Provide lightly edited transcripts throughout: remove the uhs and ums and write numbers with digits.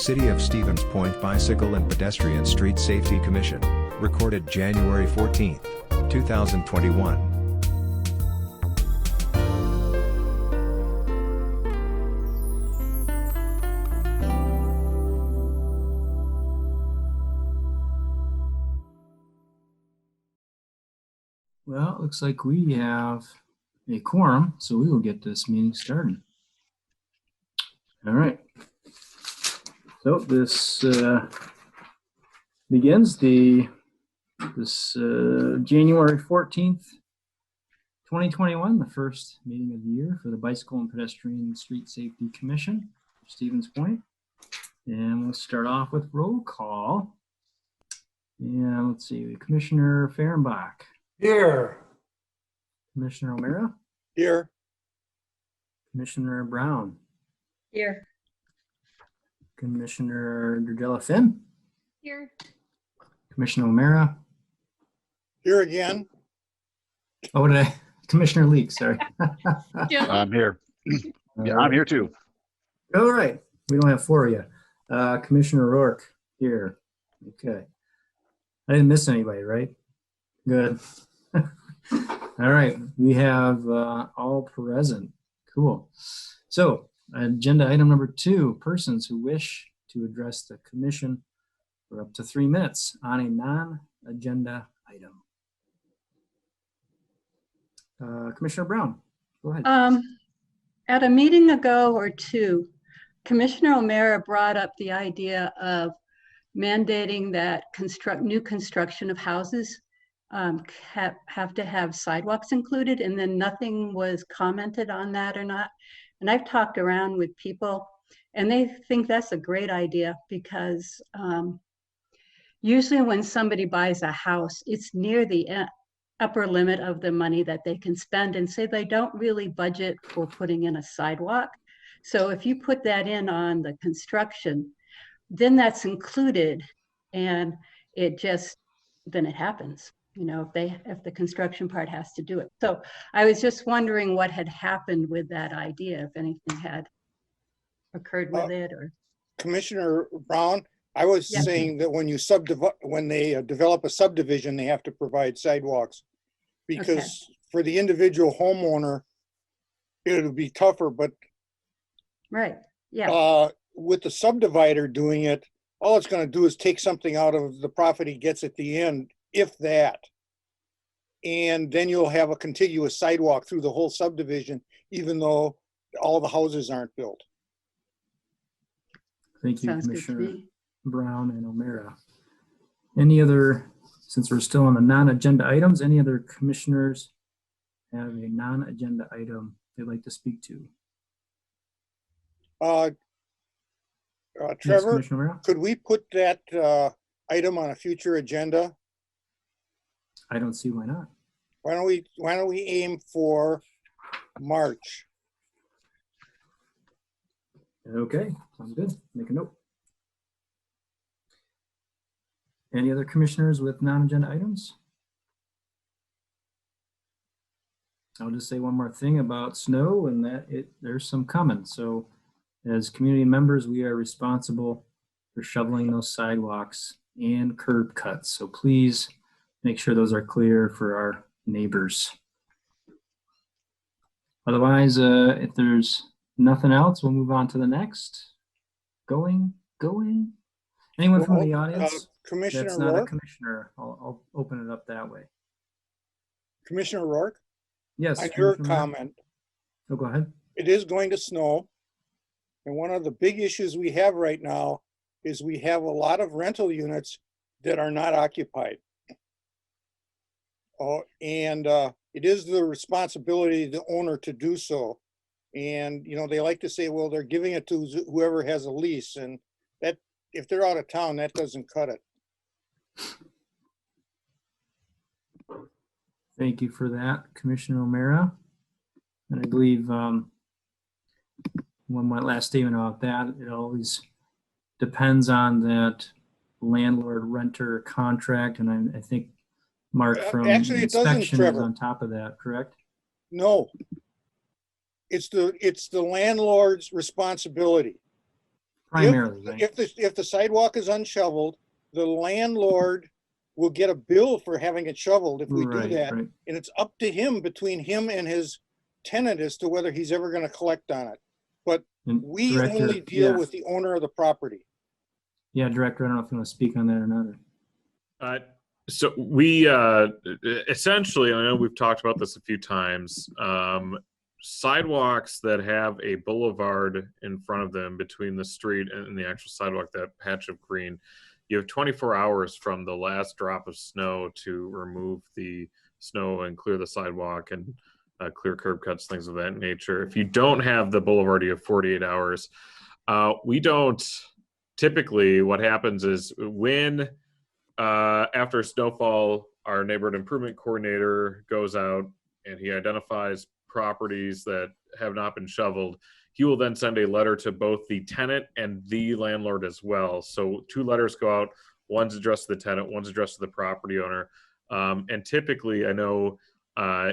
City of Stevens Point Bicycle and Pedestrian Street Safety Commission, recorded January 14, 2021. Well, it looks like we have a quorum, so we will get this meeting started. All right. So this begins January 14th, 2021, the first meeting of the year for the Bicycle and Pedestrian Street Safety Commission, Stevens Point. And we'll start off with roll call. And let's see, Commissioner Fehrenbach. Here. Commissioner O'Meara. Here. Commissioner Brown. Here. Commissioner Derdella Finn. Here. Commissioner O'Meara. Here again. Oh, did I? Commissioner Leek, sorry. I'm here. Yeah, I'm here too. All right. We don't have four yet. Commissioner Rourke here. Okay. I didn't miss anybody, right? Good. All right. We have all present. Cool. So agenda item number 2, persons who wish to address the commission for up to 3 minutes on a non-agenda item. Commissioner Brown, go ahead. At a meeting ago or two, Commissioner O'Meara brought up the idea of mandating that new construction of houses have to have sidewalks included, and then nothing was commented on that or not. And I've talked around with people and they think that's a great idea because usually when somebody buys a house, it's near the upper limit of the money that they can spend, and say they don't really budget for putting in a sidewalk. So if you put that in on the construction, then that's included, and then it happens. You know, if the construction part has to do it. So I was just wondering what had happened with that idea, if anything had occurred with it, or. Commissioner Brown, I was saying that when they develop a subdivision, they have to provide sidewalks, because for the individual homeowner, it'll be tougher, but Right, yeah. With the subdivider doing it, all it's going to do is take something out of the profit he gets at the end, if that. And then you'll have a contiguous sidewalk through the whole subdivision, even though all the houses aren't built. Thank you, Sounds good to Commissioner me. Brown and O'Meara. Any other, since we're still on the non-agenda items, any other commissioners have a non-agenda item they'd like to speak to? Yes, Trevor, Commissioner O'Meara? could we put that item on a future agenda? I don't see why not. Why don't we aim for March? Okay, sounds good. Make a note. Any other commissioners with non-agenda items? I'll just say one more thing about snow, and that there's some coming. So as community members, we are responsible for shoveling those sidewalks and curb cuts. So please make sure those are clear for our neighbors. Otherwise, if there's nothing else, we'll move on to the next. Going. Anyone from the audience Commissioner that's not a Rourke? commissioner? I'll open it up that way. Commissioner Rourke, Yes. on your Commissioner Moore? comment, Oh, go ahead. it is going to snow. And one of the big issues we have right now is we have a lot of rental units that are not occupied. And it is the responsibility of the owner to do so. And, you know, they like to say, well, they're giving it to whoever has a lease, and that, if they're out of town, that doesn't cut it. Thank you for that, Commissioner O'Meara. And I believe one last statement about that, it always depends on that landlord-renter contract, and I think Mark from Actually, it doesn't, inspection is Trevor. on top of that, correct? No. It's the landlord's responsibility. primarily, right? If the sidewalk is unshoveled, the landlord will get a bill for having it shoveled if we do Right, that. right. And it's up to him, between him and his tenant, as to whether he's ever gonna collect on it. But And we Director, only deal yeah. with the owner of the property. Yeah, Director, I don't know if you want to speak on that or not. So we essentially, I know we've talked about this a few times. Sidewalks that have a boulevard in front of them between the street and the actual sidewalk, that patch of green, you have 24 hours from the last drop of snow to remove the snow and clear the sidewalk and clear curb cuts, things of that nature. If you don't have the boulevard, you have 48 hours. We don't typically, what happens is when after snowfall, our neighborhood improvement coordinator goes out and he identifies properties that have not been shoveled. He will then send a letter to both the tenant and the landlord as well. So 2 letters go out. One's addressed to the tenant, one's addressed to the property owner. And typically, I know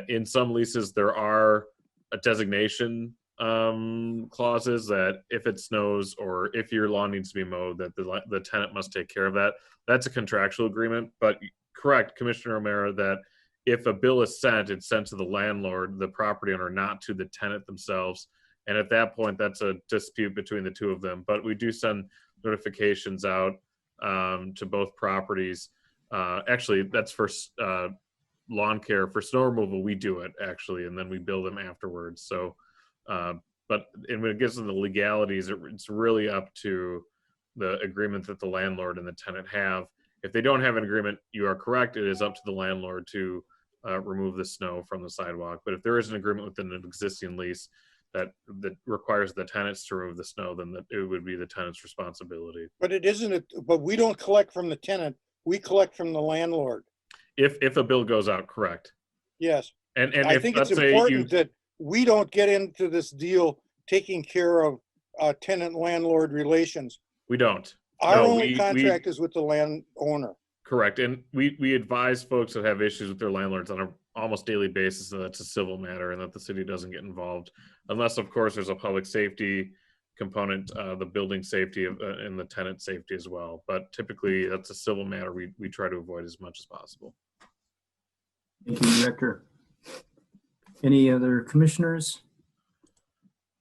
in some leases there are a designation clauses that if it snows or if your lawn needs to be mowed, that the tenant must take care of that. That's a contractual agreement. But correct, Commissioner O'Mara, that if a bill is sent, it's sent to the landlord, the property owner, not to the tenant themselves. And at that point, that's a dispute between the two of them. But we do send notifications out to both properties. Actually, that's for lawn care. For snow removal, we do it actually, and then we bill them afterwards. So, but when it gets to the legalities, it's really up to the agreement that the landlord and the tenant have. If they don't have an agreement, you are correct. It is up to the landlord to remove the snow from the sidewalk. But if there is an agreement within an existing lease that requires the tenants to remove the snow, then it would be the tenant's responsibility. But it isn't, but we don't collect from the tenant, we collect from the landlord. If a bill goes out, correct. Yes. And I if, think it's let's say important that we don't get into this deal taking care of tenant-landlord relations. we don't. Our No, only contract is with the landowner. Correct. And we advise folks that have issues with their landlords on an almost daily basis that it's a civil matter and that the city doesn't get involved. Unless, of course, there's a public safety component, the building safety and the tenant safety as well. But typically, that's a civil matter we try to avoid as much as possible. Thank you, Director. Any other commissioners?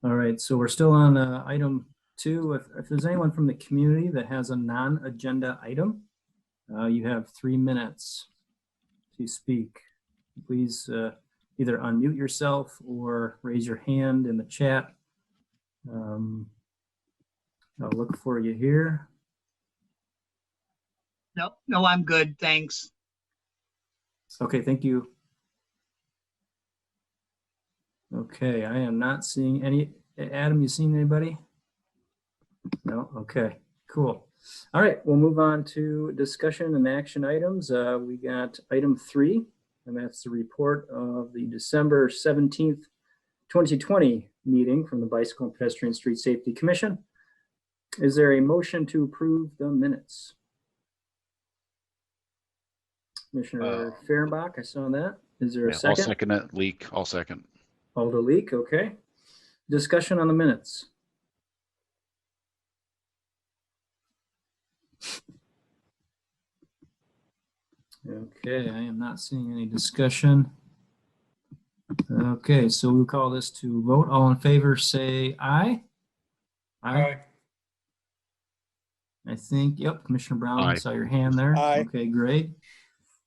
All right, so we're still on item 2. If there's anyone from the community that has a non-agenda item, you have 3 minutes to speak. Please either unmute yourself or raise your hand in the chat. I'll look for you here. No, I'm good, thanks. Okay, thank you. Okay, I am not seeing any. Adam, you seen anybody? No, okay, cool. All right, we'll move on to discussion and action items. We got item 3, and that's the report of the December 17th, 2020 meeting from the Bicycle and Pedestrian Street Safety Commission. Is there a motion to approve the minutes? Commissioner Fehrenbach, I saw that. Is there a I'll second? second it. Leak. I'll second. Alder Leek, okay. Discussion on the minutes. Okay, I am not seeing any discussion. Okay, so we'll call this to vote. All in favor, say aye. Aye. I think, yep, Commissioner Brown, I Aye. saw your hand there. Aye. Okay, great.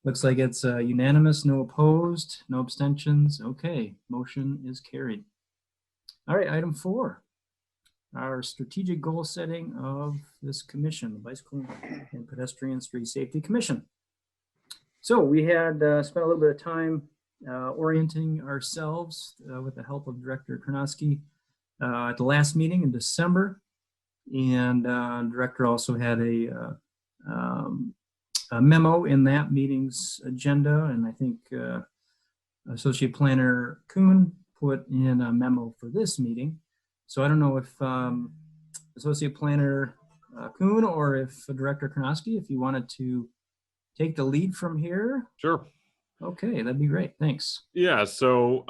Looks like it's unanimous, no opposed, no abstentions. Okay, motion is carried. All right, item 4, our strategic goal setting of this commission, the Bicycle and Pedestrian Street Safety Commission. So we had spent a little bit of time orienting ourselves with the help of Director Karnowski at the last meeting in December. And Director also had a memo in that meeting's agenda, and I think Associate Planner Kuhn put in a memo for this meeting. So I don't know if Associate Planner Kuhn or if Director Karnowski, if you wanted to take the lead from here. Sure. Okay, that'd be great. Thanks. Yeah, so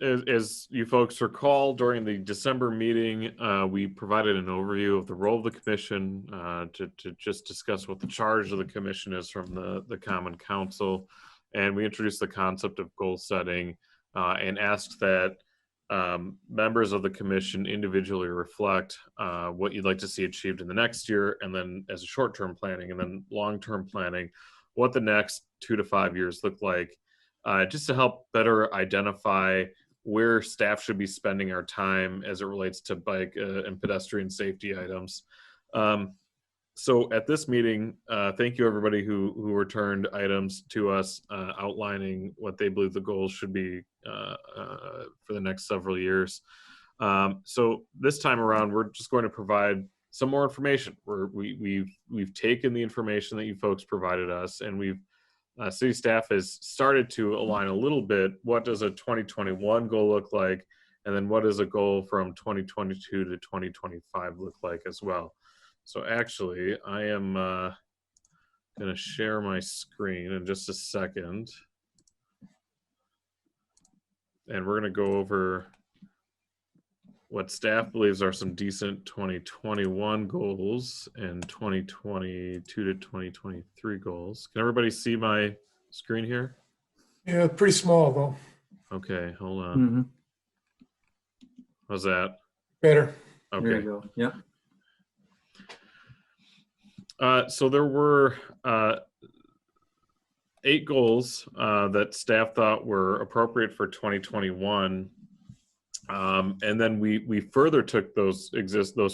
as you folks recall, during the December meeting, we provided an overview of the role of the commission to just discuss what the charge of the commission is from the Common Council. And we introduced the concept of goal setting and asked that members of the commission individually reflect what you'd like to see achieved in the next year, and then as a short-term planning, and then long-term planning, what the next 2 to 5 years look like, just to help better identify where staff should be spending our time as it relates to bike and pedestrian safety items. So at this meeting, thank you everybody who returned items to us outlining what they believe the goals should be for the next several years. So this time around, we're just going to provide some more information. We've taken the information that you folks provided us, and we've city staff has started to align a little bit. What does a 2021 goal look like? And then what does a goal from 2022 to 2025 look like as well? So actually, I am going to share my screen in just a second. And we're going to go over what staff believes are some decent 2021 goals and 2022 to 2023 goals. Can everybody see my screen here? Yeah, pretty small though. Okay, hold on. Mm-hmm. How's that? Better. There Okay. you go. Yep. So there were 8 goals that staff thought were appropriate for 2021. And then we further took those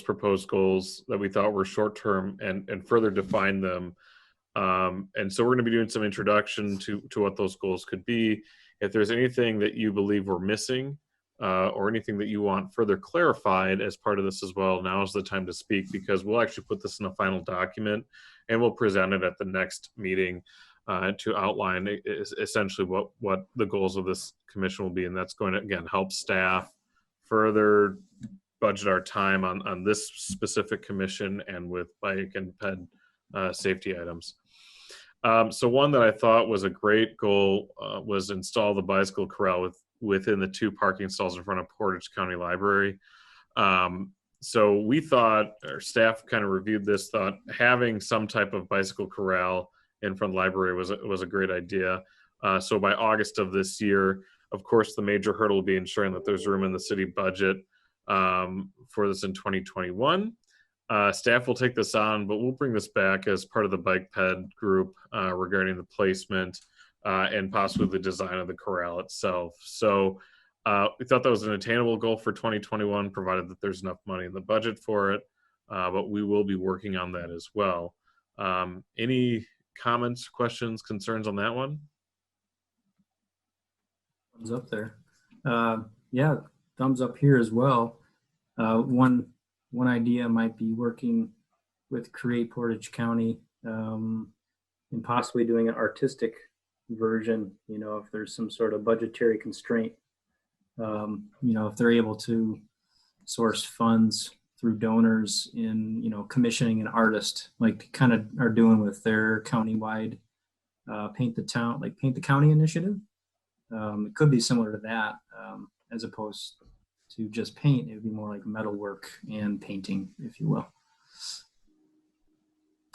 proposed goals that we thought were short-term and further defined them. And so we're going to be doing some introduction to what those goals could be. If there's anything that you believe we're missing or anything that you want further clarified as part of this as well, now is the time to speak, because we'll actually put this in a final document and we'll present it at the next meeting to outline essentially what the goals of this commission will be. And that's going to, again, help staff further budget our time on this specific commission and with bike and ped safety items. So one that I thought was a great goal was install the bicycle corral within the 2 parking stalls in front of Portage County Library. So we thought, our staff kind of reviewed this, thought having some type of bicycle corral in front of the library was a great idea. So by August of this year, of course, the major hurdle will be ensuring that there's room in the city budget for this in 2021. Staff will take this on, but we'll bring this back as part of the bike ped group regarding the placement and possibly the design of the corral itself. So we thought that was an attainable goal for 2021, provided that there's enough money in the budget for it, but we will be working on that as well. Any comments, questions, concerns on that one? Thumbs up there. Yeah, thumbs up here as well. One idea might be working with Create Portage County and possibly doing an artistic version, if there's some sort of budgetary constraint, if they're able to source funds through donors in, commissioning an artist, like kind of are doing with their countywide Paint the County initiative. It could be similar to that, as opposed to just paint. It would be more like metalwork and painting, if you will.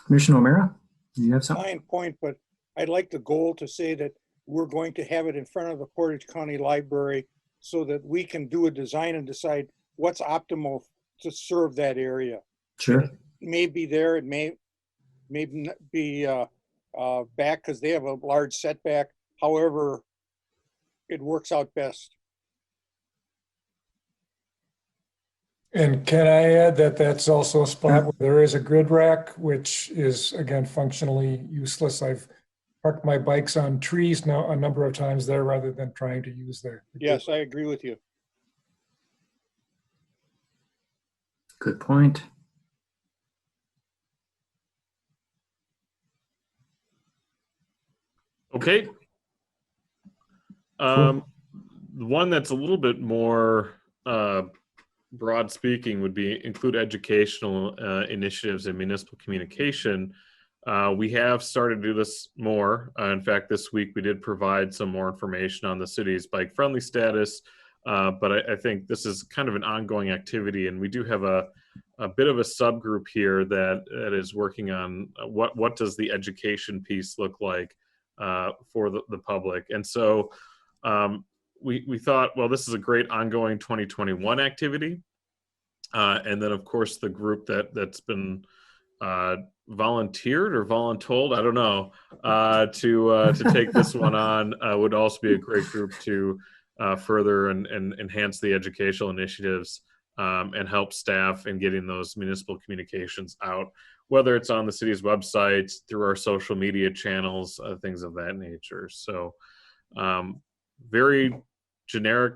Commissioner O'Meara, do you have something? Fine point, but I'd like the goal to say that we're going to have it in front of the Portage County Library so that we can do a design and decide what's optimal to serve that area. Sure. It may be there, it may not be back because they have a large setback. However, it works out best. And can I add that that's also a spot where there is a grid rack, which is, again, functionally useless. I've parked my bikes on trees now a number of times there rather than trying to use their. Yes, I agree with you. Good point. Okay. The one that's a little bit more broad speaking would be include educational initiatives in municipal communication. We have started to do this more. In fact, this week we did provide some more information on the city's bike friendly status But I think this is kind of an ongoing activity, and we do have a bit of a subgroup here that is working on what does the education piece look like for the public. And so we thought, well, this is a great ongoing 2021 activity. And then, of course, the group that's been volunteered or voluntold, I don't know, to take this one on would also be a great group to further and enhance the educational initiatives and help staff in getting those municipal communications out, whether it's on the city's website, through our social media channels, things of that nature. So very generic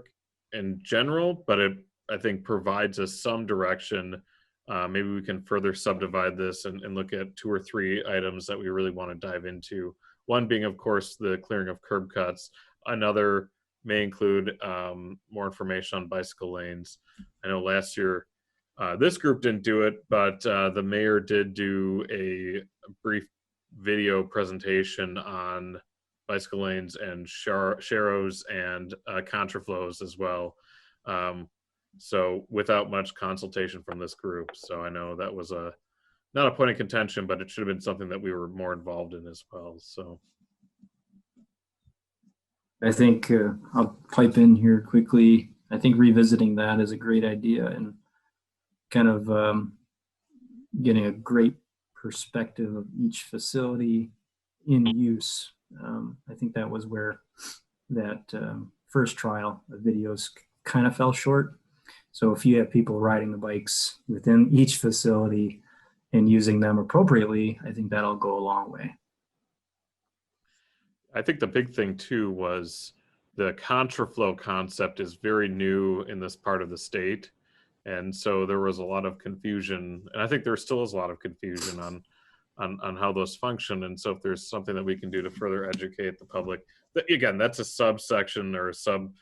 and general, but it, I think, provides us some direction. Maybe we can further subdivide this and look at 2 or 3 items that we really want to dive into. One being, of course, the clearing of curb cuts. Another may include more information on bicycle lanes. I know last year this group didn't do it, but the mayor did do a brief video presentation on bicycle lanes and sharrows and contraflows as well. So without much consultation from this group. So I know that was not a point of contention, but it should have been something that we were more involved in as well. So I think I'll pipe in here quickly. I think revisiting that is a great idea, and kind of getting a great perspective of each facility in use. I think that was where that first trial of videos kind of fell short. So if you have people riding the bikes within each facility and using them appropriately, I think that'll go a long way. I think the big thing too was the contraflow concept is very new in this part of the state. And so there was a lot of confusion, and I think there still is a lot of confusion on how those function. And so if there's something that we can do to further educate the public, again, that's a subsection or a sub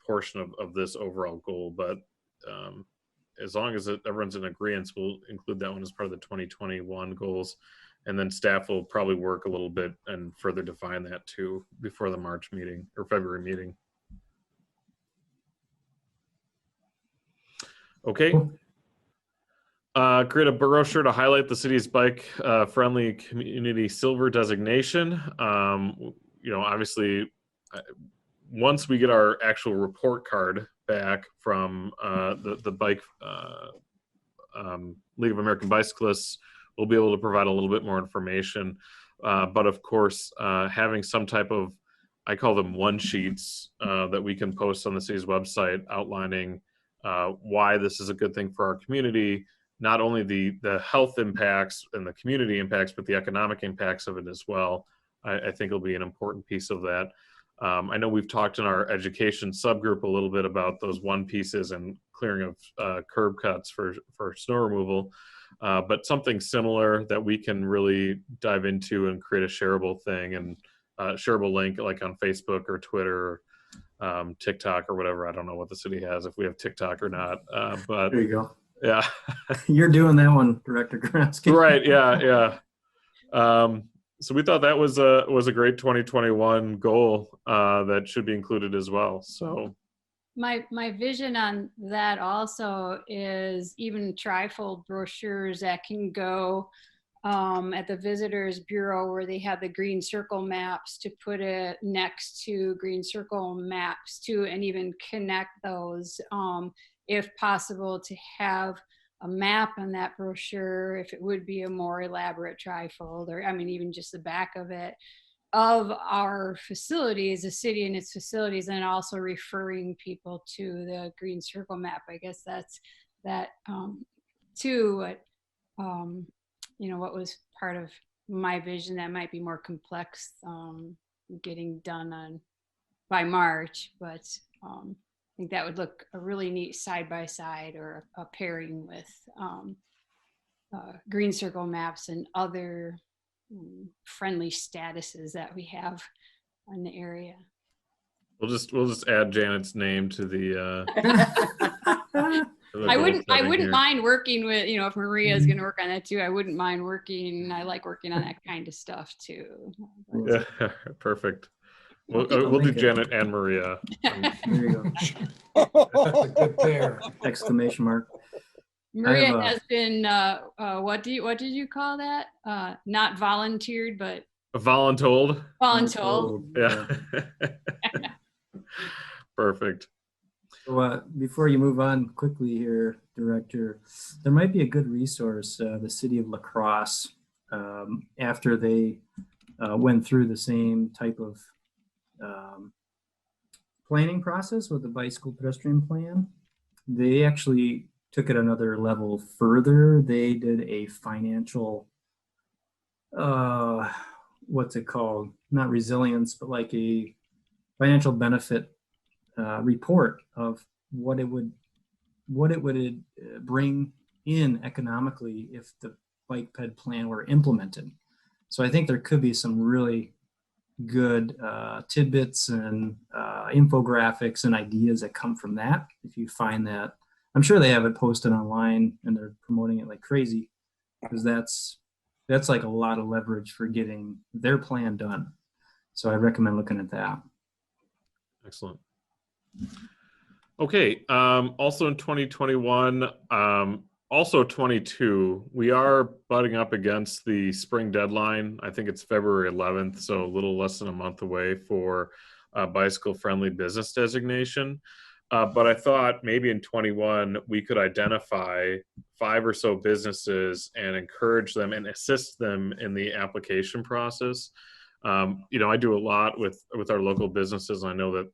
portion of this overall goal. But as long as everyone's in agreement, we'll include that one as part of the 2021 goals. And then staff will probably work a little bit and further define that too before the March meeting or February meeting. Okay. Create a brochure to highlight the city's bike friendly community silver designation. Obviously, once we get our actual report card back from the bike League of American Bicyclists, we'll be able to provide a little bit more information. But of course, having some type of, I call them one sheets that we can post on the city's website outlining why this is a good thing for our community, not only the health impacts and the community impacts, but the economic impacts of it as well. I think it'll be an important piece of that. I know we've talked in our education subgroup a little bit about those one pieces and clearing of curb cuts for snow removal, but something similar that we can really dive into and create a shareable thing and shareable link like on Facebook or Twitter, TikTok or whatever. I don't know what the city has, if we have TikTok or not, but There you go. yeah. You're doing that one, Director Gronsky. Right. Yeah. So we thought that was a great 2021 goal that should be included as well. So my vision on that also is even trifold brochures that can go at the Visitors Bureau, where they have the green circle maps, to put it next to green circle maps too, and even connect those if possible, to have a map on that brochure, if it would be a more elaborate trifold, or even just the back of it, of our facilities, the city and its facilities, and also referring people to the green circle map. I guess that's that too. What was part of my vision that might be more complex getting done by March, but I think that would look a really neat side by side, or a pairing with green circle maps and other friendly statuses that we have in the area. we'll just add Janet's name to the. I wouldn't mind working with, if Maria is going to work on that too. I wouldn't mind working. I like working on that kind of stuff too. Yeah, perfect. We'll I'll do link it. Janet and Maria. There you go. That's a good pair. Exclamation mark. Maria a- has been, what did you call that? Not volunteered, but Voluntold. voluntold. Yeah. Perfect. So, before you move on quickly here, Director, there might be a good resource, the city of La Crosse, after they went through the same type of planning process with the bicycle pedestrian plan. They actually took it another level further. They did a financial, what's it called? Not resilience, but like a financial benefit report of what it would bring in economically if the bike ped plan were implemented. So I think there could be some really good tidbits and infographics and ideas that come from that. If you find that, I'm sure they have it posted online and they're promoting it like crazy, because that's like a lot of leverage for getting their plan done. So I recommend looking at that. Excellent. Okay. Also in 2021, also 22, we are butting up against the spring deadline. I think it's February 11th, so a little less than a month away for bicycle friendly business designation. But I thought maybe in 21, we could identify 5 or so businesses and encourage them and assist them in the application process. I do a lot with our local businesses, and I know that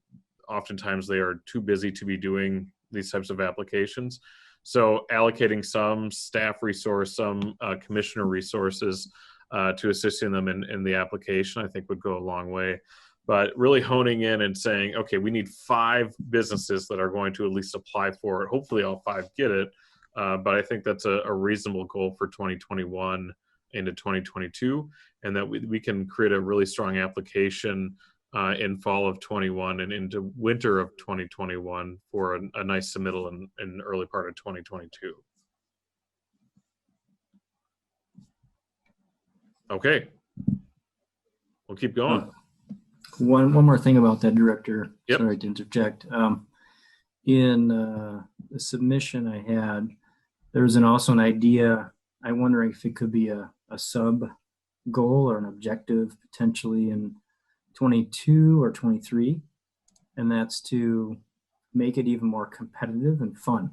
oftentimes they are too busy to be doing these types of applications. So allocating some staff resource, some commissioner resources to assisting them in the application, I think would go a long way. But really honing in and saying, okay, we need 5 businesses that are going to at least apply for it. Hopefully all 5 get it. But I think that's a reasonable goal for 2021 into 2022, and that we can create a really strong application in fall of 21 and into winter of 2021 for a nice submittal in the early part of 2022. Okay. We'll keep going. One more thing about that, Director. Yep. Sorry to interject. In the submission I had, there was also an idea. I'm wondering if it could be a sub goal or an objective potentially in 22 or 23, and that's to make it even more competitive and fun.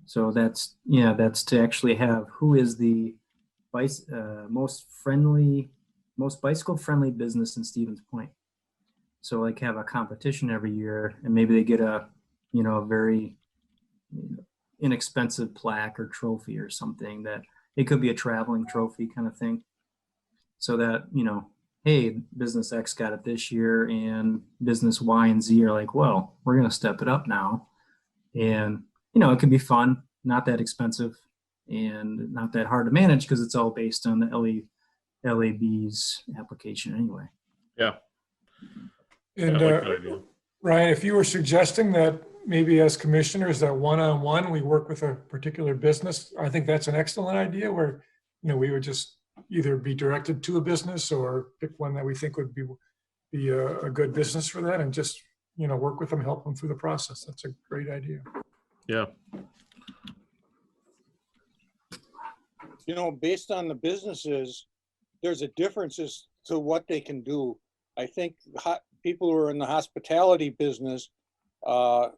So that's to actually have who is the most bicycle friendly business in Stevens Point. So like have a competition every year, and maybe they get a very inexpensive plaque or trophy or something. That it could be a traveling trophy kind of thing, so that hey, business X got it this year, and business Y and Z are like, well, we're going to step it up now. And, it can be fun, not that expensive, and not that hard to manage because it's all based on the LAB's application anyway. Yeah. And I like that idea. Ryan, if you were suggesting that maybe as commissioners that one-on-one we work with a particular business, I think that's an excellent idea where, we would just either be directed to a business or pick one that we think would be a good business for that, and just, work with them, help them through the process. That's a great idea. Yeah. Based on the businesses, there's a difference as to what they can do. I think people who are in the hospitality business have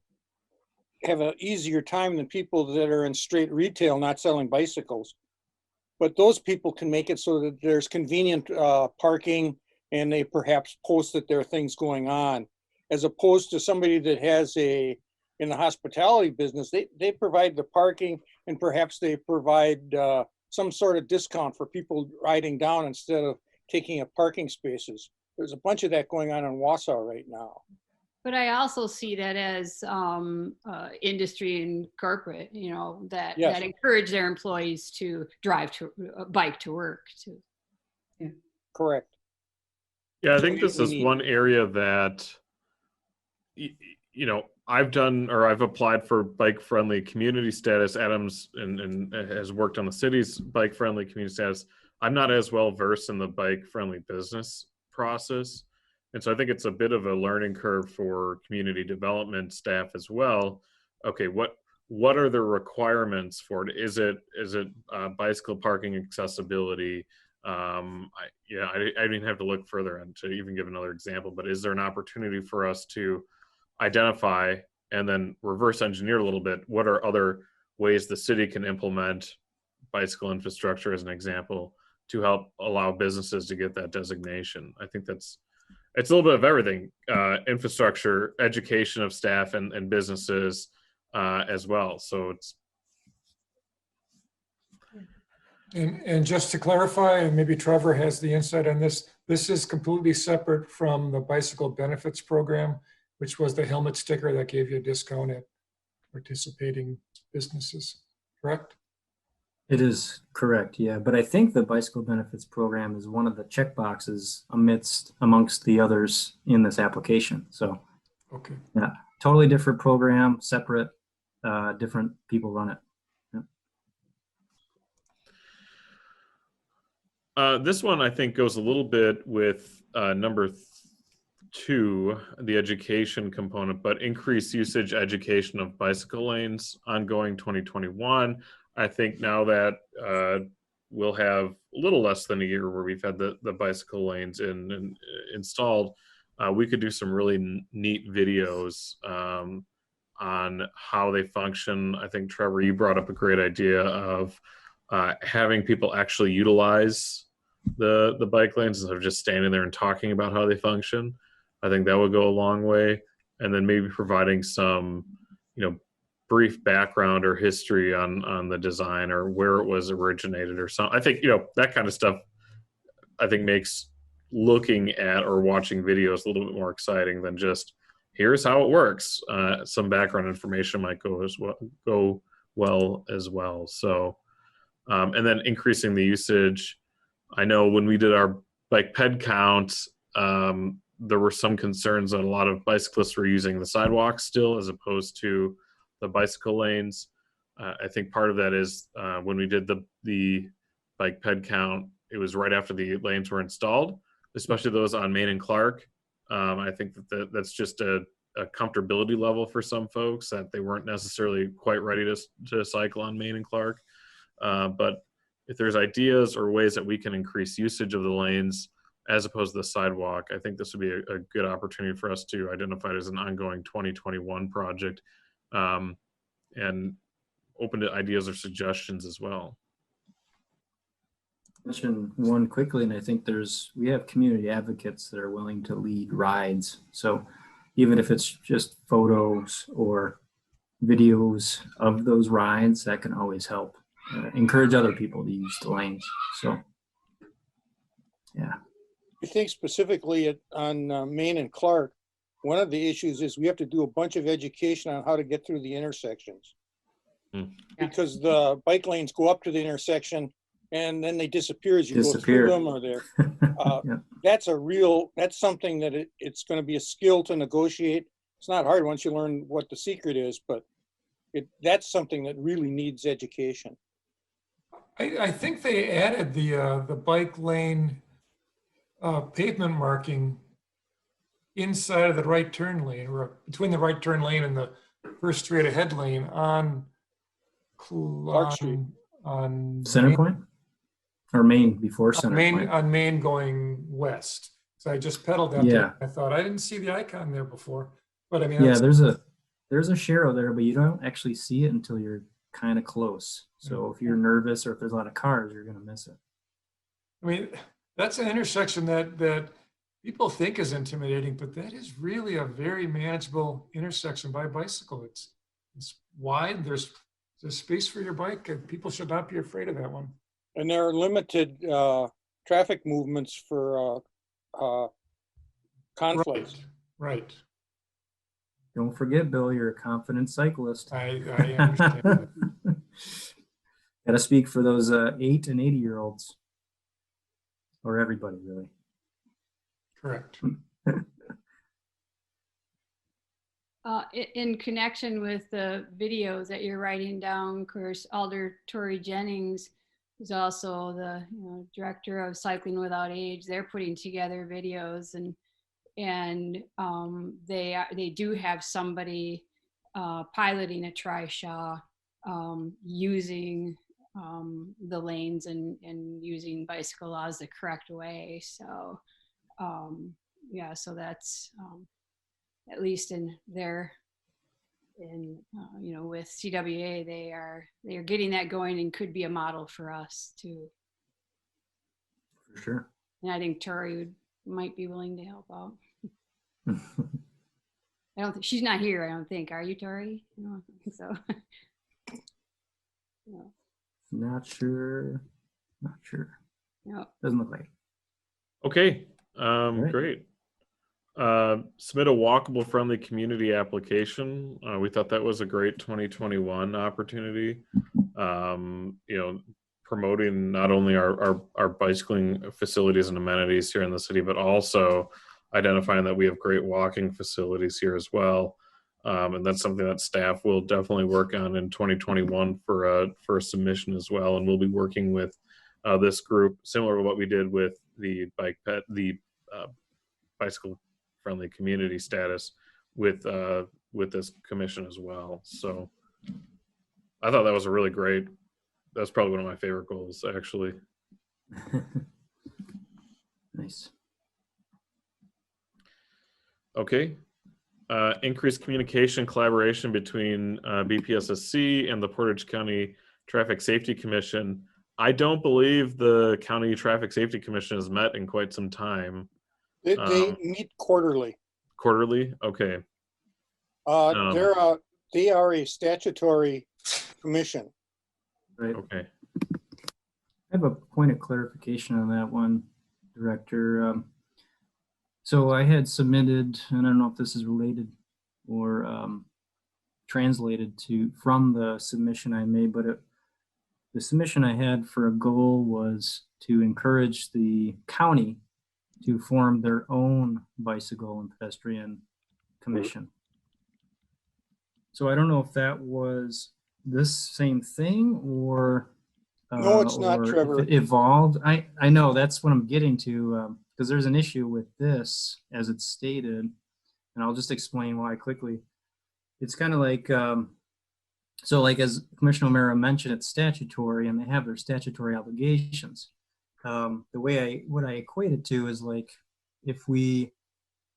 an easier time than people that are in straight retail, not selling bicycles. But those people can make it so that there's convenient parking, and they perhaps post that there are things going on, as opposed to somebody that has in the hospitality business, they provide the parking, and perhaps they provide some sort of discount for people riding down instead of taking up parking spaces. There's a bunch of that going on in Wausau right now. But I also see that as industry and corporate, that Yes. that encourage their employees to drive to bike to work too. Correct. Yeah, I think So this we is need- one area that, I've applied for bike friendly community status. Adams and has worked on the city's bike friendly community status. I'm not as well versed in the bike friendly business process. And so I think it's a bit of a learning curve for community development staff as well. Okay, what are the requirements for it? Is it bicycle parking accessibility? I didn't have to look further and to even give another example, but is there an opportunity for us to identify and then reverse engineer a little bit? What are other ways the city can implement bicycle infrastructure, as an example, to help allow businesses to get that designation? I think it's a little bit of everything, infrastructure, education of staff and businesses as well. So it's. And just to clarify, and maybe Trevor has the insight on this, this is completely separate from the bicycle benefits program, which was the helmet sticker that gave you a discount at participating businesses, correct? It is correct, yeah. But I think the bicycle benefits program is one of the check boxes amongst the others in this application. So, okay, yeah, totally different program, separate, different people run it. This one, I think, goes a little bit with number 2, the education component, but increased usage education of bicycle lanes, ongoing 2021. I think now that we'll have a little less than a year where we've had the bicycle lanes installed, we could do some really neat videos on how they function. I think, Trevor, you brought up a great idea of having people actually utilize the bike lanes instead of just standing there and talking about how they function. I think that would go a long way. And then maybe providing some, brief background or history on the design or where it was originated or something. I think, that kind of stuff, I think makes looking at or watching videos a little bit more exciting than just here's how it works. Some background information might go well as well. So, and then increasing the usage. I know when we did our bike ped count, there were some concerns that a lot of bicyclists were using the sidewalks still as opposed to the bicycle lanes. I think part of that is when we did the bike ped count, it was right after the lanes were installed, especially those on Main and Clark. I think that's just a comfortability level for some folks that they weren't necessarily quite ready to cycle on Main and Clark. But if there's ideas or ways that we can increase usage of the lanes as opposed to the sidewalk, I think this would be a good opportunity for us to identify it as an ongoing 2021 project, and open to ideas or suggestions as well. Mention one quickly, and I think we have community advocates that are willing to lead rides. So even if it's just photos or videos of those rides, that can always help encourage other people to use the lanes. So, yeah. I think specifically on Main and Clark, one of the issues is we have to do a bunch of education on how to get through the intersections. Because the bike lanes go up to the intersection and then they disappear as you go through them, or they're yeah. That's something that it's going to be a skill to negotiate. It's not hard once you learn what the secret is, but that's something that really needs education. I think they added the bike lane pavement marking inside of the right turn lane, or between the right turn lane and the first straight ahead lane on Clark Street. On Center Point or Main before Center Point. On Main going west. So I just pedaled that. Yeah. I thought I didn't see the icon there before, but I mean, yeah, there's a Shero there, but you don't actually see it until you're kind of close. So if you're nervous or if there's a lot of cars, you're going to miss it. I mean, that's an intersection that people think is intimidating, but that is really a very manageable intersection by bicycle. It's wide. There's space for your bike, and people should not be afraid of that one. And there are limited traffic movements for conflicts. Right. Don't forget, Bill, you're a confident cyclist. I understand. Got to speak for those 8 and 80-year-olds, or everybody, really. Correct. In connection with the videos that you're writing down, of course, Alder Tory Jennings is also the director of Cycling Without Age. They're putting together videos, and and they do have somebody piloting a trishaw, using the lanes and using bicycle laws the correct way. So yeah, so that's at least in their with CWA, they are getting that going and could be a model for us too. For sure. And I think Tori might be willing to help out. I don't think she's not here. I don't think. Are you, Tori? I don't think so. No. Not sure. No. Doesn't look like it. Okay, right. great. Submit a walkable friendly community application. We thought that was a great 2021 opportunity. Promoting not only our bicycling facilities and amenities here in the city, but also identifying that we have great walking facilities here as well. And that's something that staff will definitely work on in 2021 for a submission as well. And we'll be working with this group, similar to what we did with the bicycle friendly community status with this commission as well. So I thought that was a really great, that's probably one of my favorite goals, actually. Nice. Okay. Increased communication collaboration between BPSSC and the Portage County Traffic Safety Commission. I don't believe the County Traffic Safety Commission has met in quite some time. They meet quarterly. Quarterly? Okay. They are a statutory commission. Right. Okay. I have a point of clarification on that one, Director. So I had submitted, and I don't know if this is related or translated from the submission I made, but the submission I had for a goal was to encourage the county to form their own bicycle and pedestrian commission. So I don't know if that was this same thing or no, it's not, Trevor. It evolved. I know that's what I'm getting to, because there's an issue with this as it's stated, and I'll just explain why quickly. It's kind of like, so like as Commissioner O'Mara mentioned, it's statutory and they have their statutory obligations. What I equate it to is like if we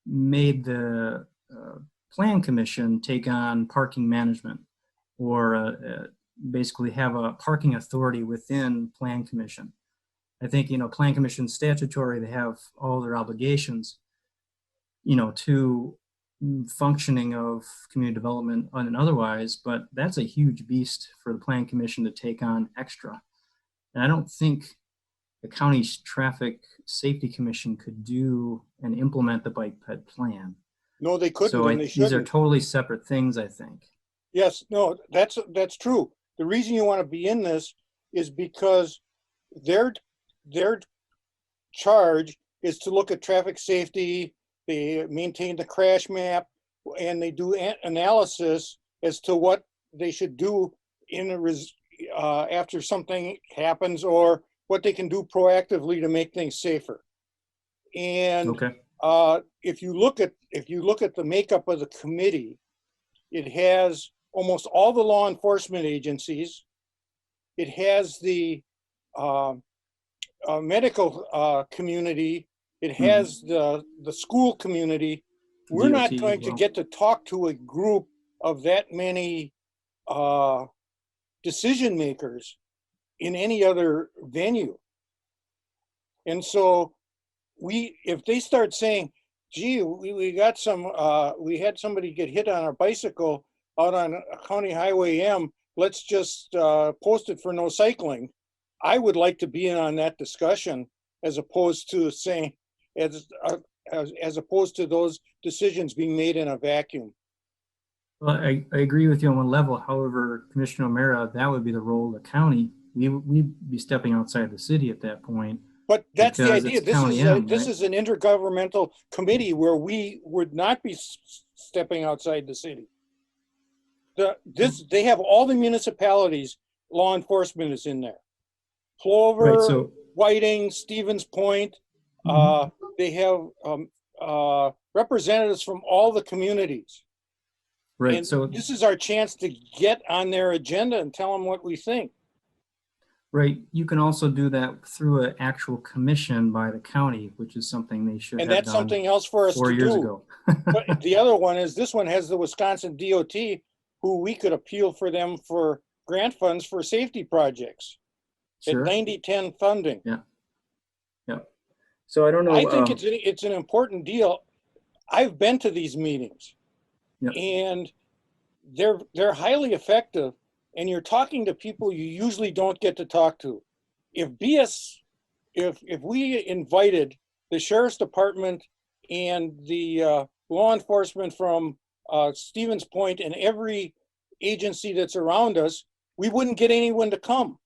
made the plan commission take on parking management or basically have a parking authority within plan commission. I think, plan commission statutory, they have all their obligations, to functioning of community development and otherwise, but that's a huge beast for the plan commission to take on extra. And I don't think the county's traffic safety commission could do and implement the bike ped plan. No, they couldn't. So and they these are shouldn't. totally separate things, I think. Yes, no, that's true. The reason you want to be in this is because their charge is to look at traffic safety. They maintain the crash map, and they do analysis as to what they should do after something happens, or what they can do proactively to make things safer. And Okay. if you look at the makeup of the committee, it has almost all the law enforcement agencies. It has the medical community. It has the school community. We're not DOT, going to get to talk to a group of that many decision makers in any other venue. And so if they start saying, gee, we had somebody get hit on our bicycle out on County Highway M, let's just post it for no cycling. I would like to be in on that discussion as opposed to saying, as opposed to those decisions being made in a vacuum. Well, I agree with you on one level. However, Commissioner O'Mara, that would be the role of the county. We'd be stepping outside the city at that point. But that's the because idea. it's county owned, This right? is an intergovernmental committee where we would not be stepping outside the city. They have all the municipalities. Law enforcement is in there. Plover, Right, so Whiting, Stevens Point. They have representatives from all the communities. Right, And so, this is our chance to get on their agenda and tell them what we think. right, you can also do that through an actual commission by the county, which is something they should And have that's done something else for us 4 to years do. ago. But the other one is, this one has the Wisconsin DOT, who we could appeal for them for grant funds for safety projects. At Sure, 90-10 funding. yeah. So I don't know. I think it's an important deal. I've been to these meetings. Yep. And they're highly effective, and you're talking to people you usually don't get to talk to. If we invited the sheriff's department and the law enforcement from Stevens Point and every agency that's around us, we wouldn't get anyone to come.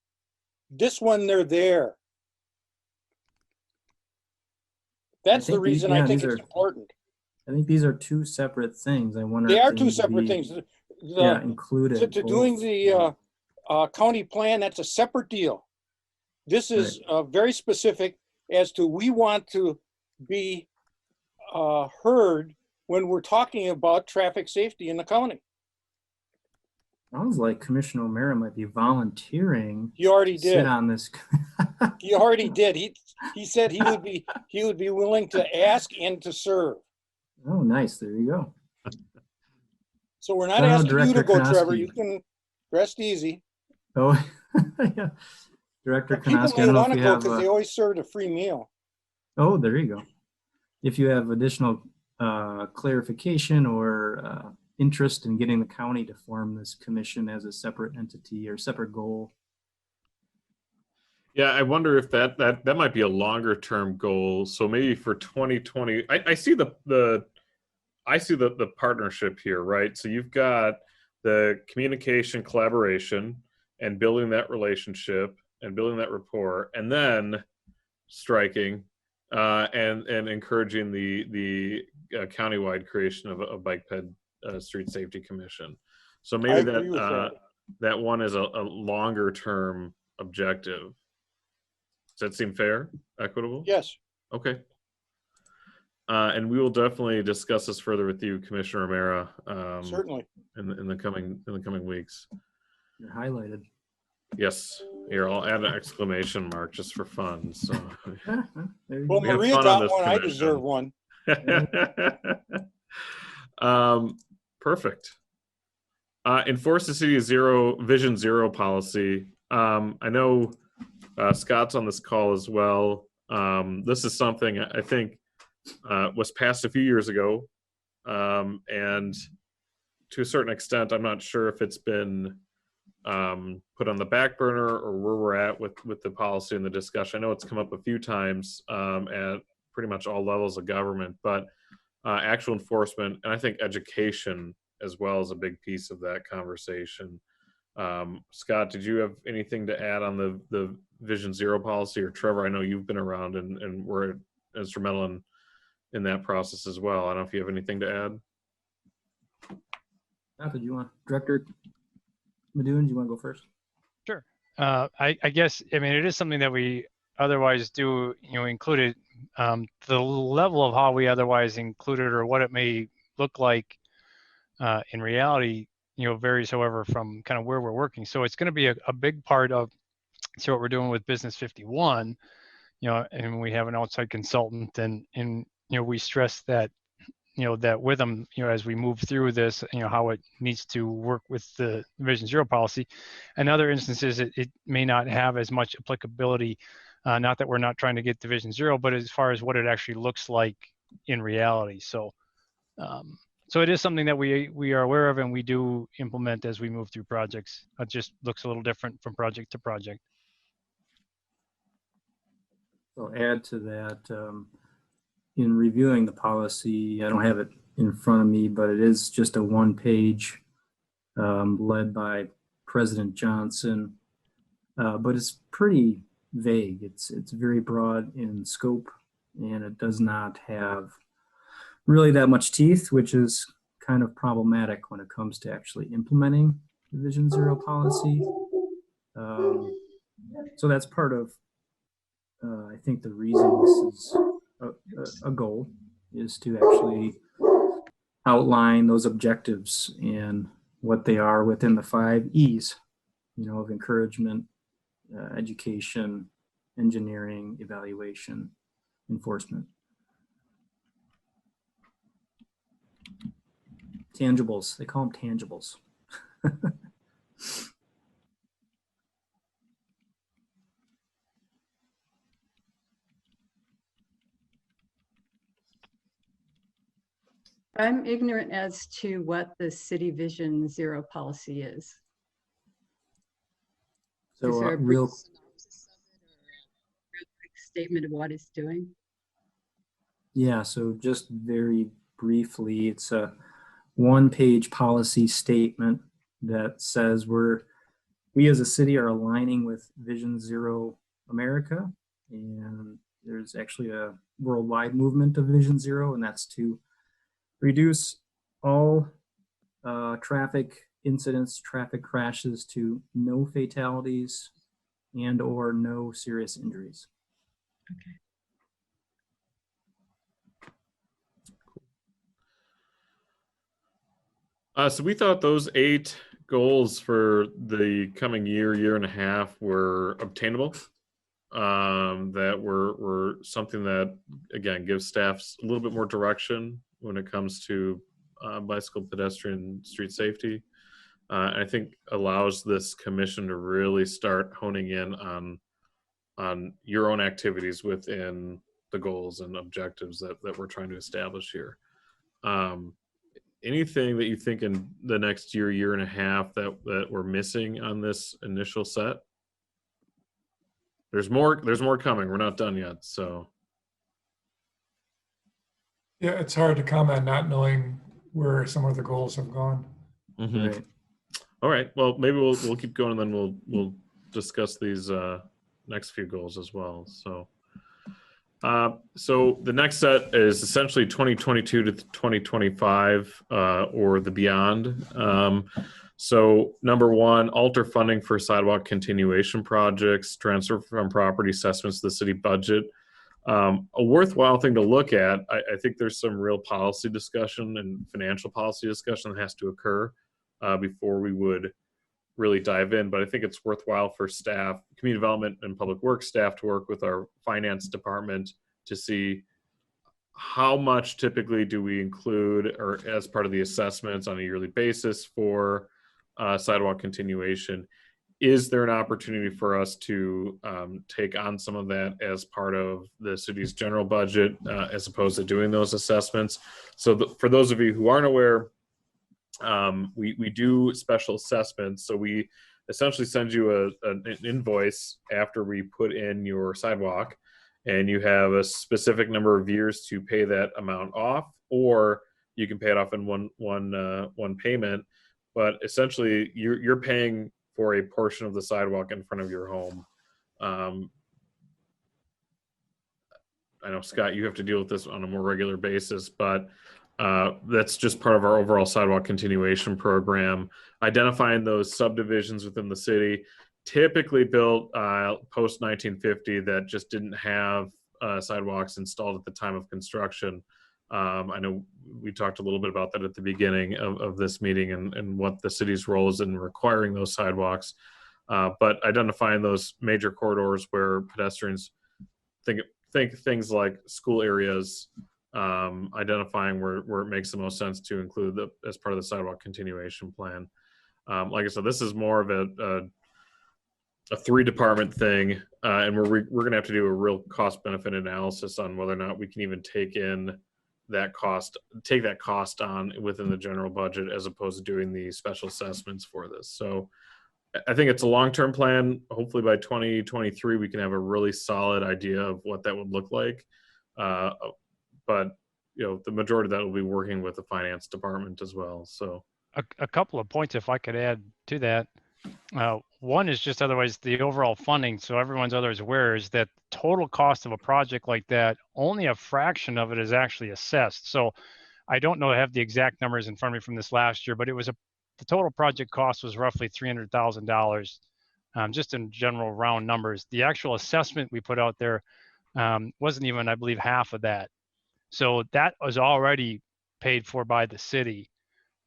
This one, they're there. That's the reason I think it's important. I think these are two separate things. I wonder They if are they two need to separate be, things. yeah, included. To both. doing the county plan, that's a separate deal. This is very specific as to, we want to be heard when we're talking about traffic safety in the county. Sounds like Commissioner O'Meara might be volunteering He already to sit did. on this. He already did. He said he would be willing to ask and to serve. Oh, nice. There you go. So we're not Hello, asking you to Director go, Trevor. Konoski. You can rest easy. Oh, yeah. Director But people Konoski, I may don't know want if to you go have. because they always served a free meal. Oh, there you go. If you have additional clarification or interest in getting the county to form this commission as a separate entity or separate goal. Yeah, I wonder if that might be a longer term goal. So maybe for 2020, I see the partnership here, right? So you've got the communication, collaboration, and building that relationship and building that rapport, and then striking and encouraging the countywide creation of a bike ped street safety commission. So I maybe agree with that one is a longer term objective. Does that seem fair, equitable? Yes. Okay. And we will definitely discuss this further with you, Commissioner O'Meara, Certainly. in the coming weeks. You're highlighted. Yes. Here, I'll add an exclamation mark just for fun. So There you Well, go. We have Maria fun on got this one. I commission. deserve one. Perfect. Enforce the city's Vision Zero policy. I know Scott's on this call as well. This is something I think was passed a few years ago, and to a certain extent, I'm not sure if it's been put on the back burner or where we're at with the policy and the discussion. I know it's come up a few times at pretty much all levels of government, but actual enforcement and I think education as well is a big piece of that conversation. Scott, did you have anything to add on the Vision Zero policy? Or Trevor, I know you've been around and were instrumental in that process as well. I don't know if you have anything to add. Did you want, Director Madoon, do you want to go first? Sure. I guess, I mean, it is something that we otherwise do, include it. The level of how we otherwise include it or what it may look like in reality, varies, however, from kind of where we're working. So it's going to be a big part of what we're doing with Business 51, and we have an outside consultant and we stress that, that with them, as we move through this, how it needs to work with the Vision Zero policy. In other instances, it may not have as much applicability, not that we're not trying to get to Vision Zero, but as far as what it actually looks like in reality. So it is something that we are aware of and we do implement as we move through projects. It just looks a little different from project to project. I'll add to that. In reviewing the policy, I don't have it in front of me, but it is just a one-page led by President Johnson, but it's pretty vague. It's very broad in scope, and it does not have really that much teeth, which is kind of problematic when it comes to actually implementing the Vision Zero policy. So that's part of, I think, the reason this is a goal is to actually outline those objectives and what they are within the 5 E's, of encouragement, education, engineering, evaluation, enforcement. Tangibles, they call them tangibles. I'm ignorant as to what the City Vision Zero policy is. Is So there a brief real synopsis of it or a real quick statement of what it's doing? Yeah, so just very briefly, it's a 1-page policy statement that says we as a city are aligning with Vision Zero America, and there's actually a worldwide movement of Vision Zero, and that's to reduce all traffic incidents, traffic crashes to no fatalities and or no serious injuries. Okay. So we thought those 8 goals for the coming year and a half were obtainable. That were something that, again, gives staffs a little bit more direction when it comes to bicycle, pedestrian, street safety. I think allows this commission to really start honing in on your own activities within the goals and objectives that we're trying to establish here. Anything that you think in the next year and a half that we're missing on this initial set? There's more coming. We're not done yet. So Yeah, it's hard to comment not knowing where some of the goals have gone. Right. All right. Well, maybe we'll keep going, and then we'll discuss these next few goals as well. So so the next set is essentially 2022 to 2025 or the beyond. So number 1, alter funding for sidewalk continuation projects, transfer from property assessments to the city budget. A worthwhile thing to look at. I think there's some real policy discussion and financial policy discussion that has to occur before we would really dive in. But I think it's worthwhile for staff, community development and public works staff, to work with our finance department to see how much typically do we include or as part of the assessments on a yearly basis for sidewalk continuation. Is there an opportunity for us to take on some of that as part of the city's general budget as opposed to doing those assessments? So for those of you who aren't aware, we do special assessments. So we essentially send you an invoice after we put in your sidewalk, and you have a specific number of years to pay that amount off, or you can pay it off in one payment. But essentially, you're paying for a portion of the sidewalk in front of your home. I know, Scott, you have to deal with this on a more regular basis, but that's just part of our overall sidewalk continuation program, identifying those subdivisions within the city, typically built post 1950 that just didn't have sidewalks installed at the time of construction. I know we talked a little bit about that at the beginning of this meeting and what the city's role is in requiring those sidewalks, but identifying those major corridors where pedestrians think things like school areas, identifying where it makes the most sense to include as part of the sidewalk continuation plan. Like I said, this is more of a 3-department thing, and we're going to have to do a real cost benefit analysis on whether or not we can even take that cost on within the general budget as opposed to doing the special assessments for this. So I think it's a long-term plan. Hopefully by 2023, we can have a really solid idea of what that would look like. But the majority of that will be working with the finance department as well. So a couple of points, if I could add to that. One is just otherwise the overall funding, so everyone's otherwise aware, is that total cost of a project like that, only a fraction of it is actually assessed. So I don't know, I have the exact numbers in front of me from this last year, but it was the total project cost was roughly $300,000, just in general round numbers. The actual assessment we put out there wasn't even, I believe, half of that. So that was already paid for by the city.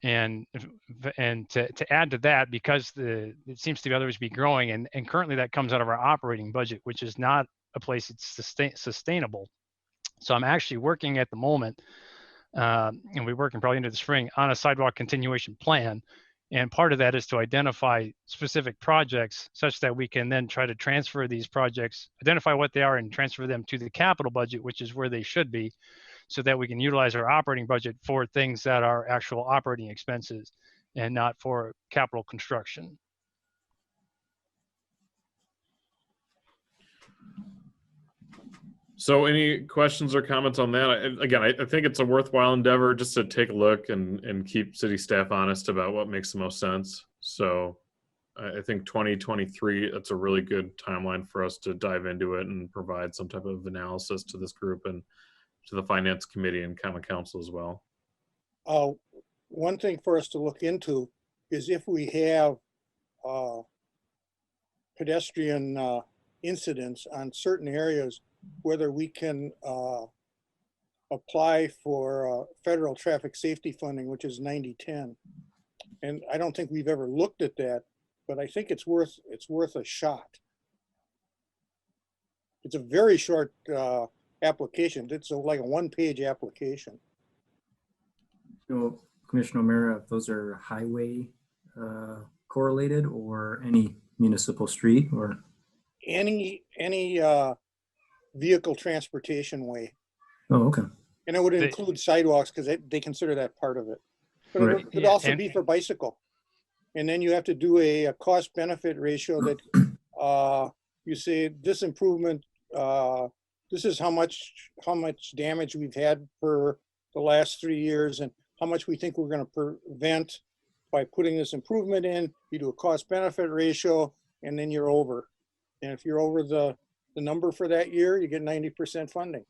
And to add to that, because it seems to always be growing, and currently that comes out of our operating budget, which is not a place that's sustainable. So I'm actually working at the moment, and we're working probably into the spring on a sidewalk continuation plan. And part of that is to identify specific projects such that we can then try to transfer these projects, identify what they are and transfer them to the capital budget, which is where they should be, so that we can utilize our operating budget for things that are actual operating expenses and not for capital construction. So any questions or comments on that? Again, I think it's a worthwhile endeavor just to take a look and keep city staff honest about what makes the most sense. So I think 2023, that's a really good timeline for us to dive into it and provide some type of analysis to this group and to the finance committee and common council as well. One thing for us to look into is if we have pedestrian incidents on certain areas, whether we can apply for federal traffic safety funding, which is 90/10. And I don't think we've ever looked at that, but I think it's worth a shot. It's a very short application. It's like a one-page application. So, Commissioner O'Meara, if those are highway correlated or any municipal street or? Any vehicle transportation way. Oh, okay. And it would include sidewalks because they consider that part of it. But Right. it could also be for bicycle. And then you have to do a cost benefit ratio that you say this improvement, this is how much damage we've had for the last 3 years and how much we think we're going to prevent by putting this improvement in. You do a cost benefit ratio and then you're over. And if you're over the number for that year, you get 90% funding.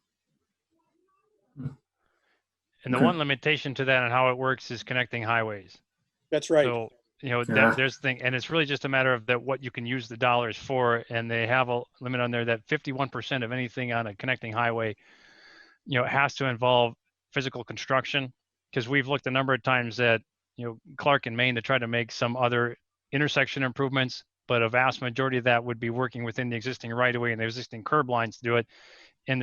And the one limitation to that and how it works is connecting highways. That's right. So, you know, Yeah. there's thing, and it's really just a matter of that what you can use the dollars for. And they have a limit on there that 51% of anything on a connecting highway, you know, has to involve physical construction. Because we've looked a number of times at, you know, Clark and Maine to try to make some other intersection improvements, but a vast majority of that would be working within the existing right of way and the existing curb lines to do it. And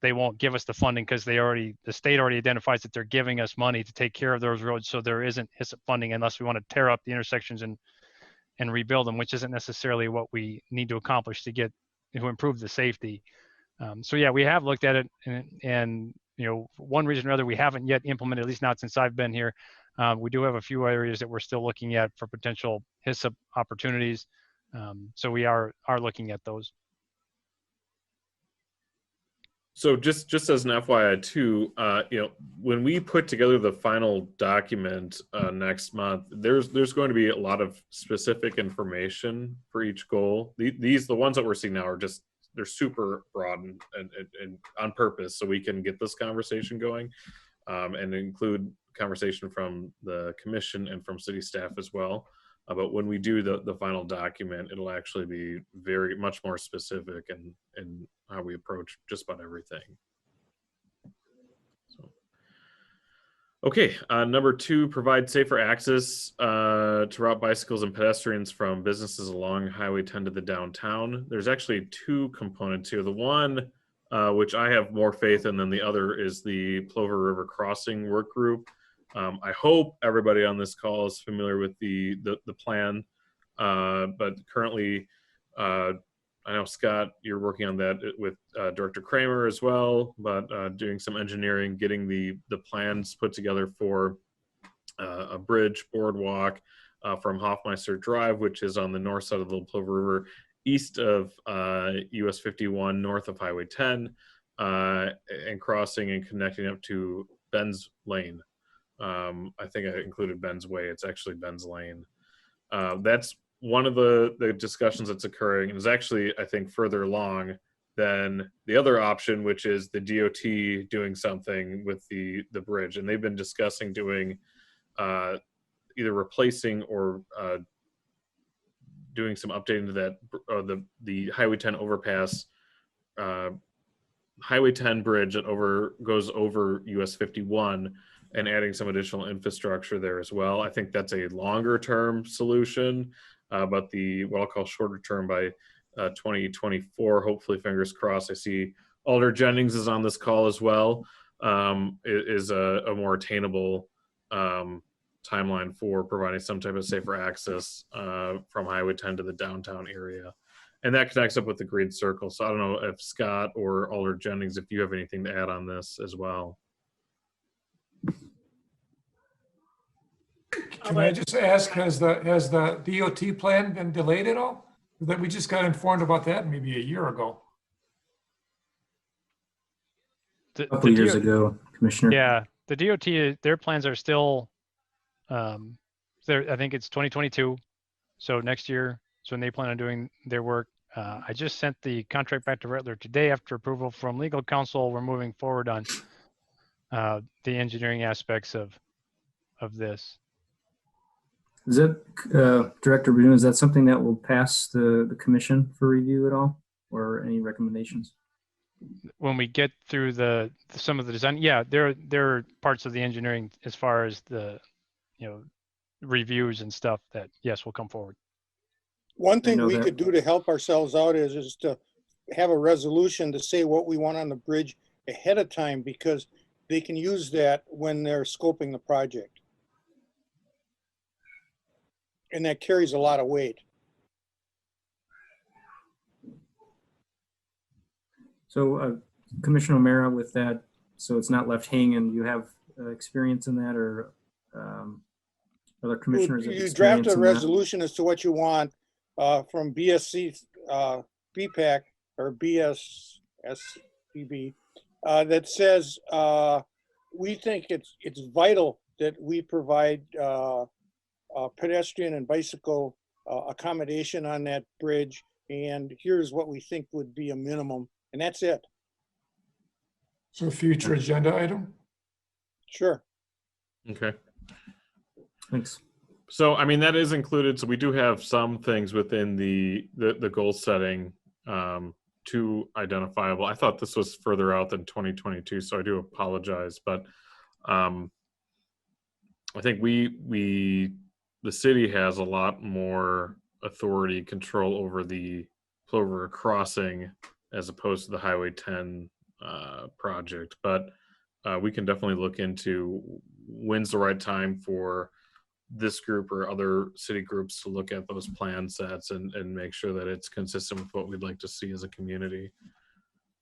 they won't give us the funding because the state already identifies that they're giving us money to take care of those roads. So there isn't HISP funding unless we want to tear up the intersections and rebuild them, which isn't necessarily what we need to accomplish to improve the safety. So yeah, we have looked at it and you know, for one reason or other, we haven't yet implemented, at least not since I've been here. We do have a few areas that we're still looking at for potential HISP opportunities. So we are looking at those. So just as an FYI too, you know, when we put together the final document next month, there's going to be a lot of specific information for each goal. The ones that we're seeing now are just, they're super broad and on purpose, so we can get this conversation going and include conversation from the commission and from city staff as well. But when we do the final document, it'll actually be very much more specific and how we approach just about everything. So, okay, number 2, provide safer access to route bicycles and pedestrians from businesses along Highway 10 to the downtown. There's actually 2 components here. The one, which I have more faith in than the other, is the Plover River Crossing work group. I hope everybody on this call is familiar with the plan, but currently, I know, Scott, you're working on that with Director Kramer as well, but doing some engineering, getting the plans put together for a bridge boardwalk from Hoffmeister Drive, which is on the north side of the Plover River, east of US 51, north of Highway 10, and crossing and connecting up to Ben's Lane. I think I included Ben's Way. It's actually Ben's Lane. That's one of the discussions that's occurring, and is actually, I think, further along than the other option, which is the DOT doing something with the bridge. And they've been discussing doing either replacing or doing some updating to that, or the Highway 10 overpass Highway 10 bridge that goes over US 51 and adding some additional infrastructure there as well. I think that's a longer term solution, but what I'll call shorter term by 2024, hopefully, fingers crossed. I see Alder Jennings is on this call as well, is a more attainable timeline for providing some type of safer access from Highway 10 to the downtown area. And that connects up with the Green Circle. So I don't know if Scott or Alder Jennings, if you have anything to add on this as well. Can I just ask, has the DOT plan been delayed at all? That we just got informed about that maybe a year ago. A couple of years ago, Commissioner. Yeah, the DOT, their plans are still, I think it's 2022. So next year is when they plan on doing their work. I just sent the contract back to Rattler today after approval from legal counsel. We're moving forward on the engineering aspects of this. Is that, Director Boone, is that something that will pass the commission for review at all, or any recommendations? When we get through some of the design, yeah, there are parts of the engineering as far as the, reviews and stuff that, yes, will come forward. One thing we could do to help ourselves out is to have a resolution to say what we want on the bridge ahead of time, because they can use that when they're scoping the project. And that carries a lot of weight. So Commissioner O'Mara, with that, so it's not left hanging, you have experience in that, or other commissioners? You draft a resolution as to what you want from BSC, BPAC or BSSPB that says we think it's vital that we provide pedestrian and bicycle accommodation on that bridge, and here's what we think would be a minimum, and that's it. So future agenda item? Sure. Okay. Thanks. So, I mean, that is included. So we do have some things within the goal setting to identifiable. I thought this was further out than 2022, so I do apologize. But I think the city has a lot more authority, control over the Plover crossing as opposed to the Highway 10 project. But we can definitely look into when's the right time for this group or other city groups to look at those plan sets and make sure that it's consistent with what we'd like to see as a community.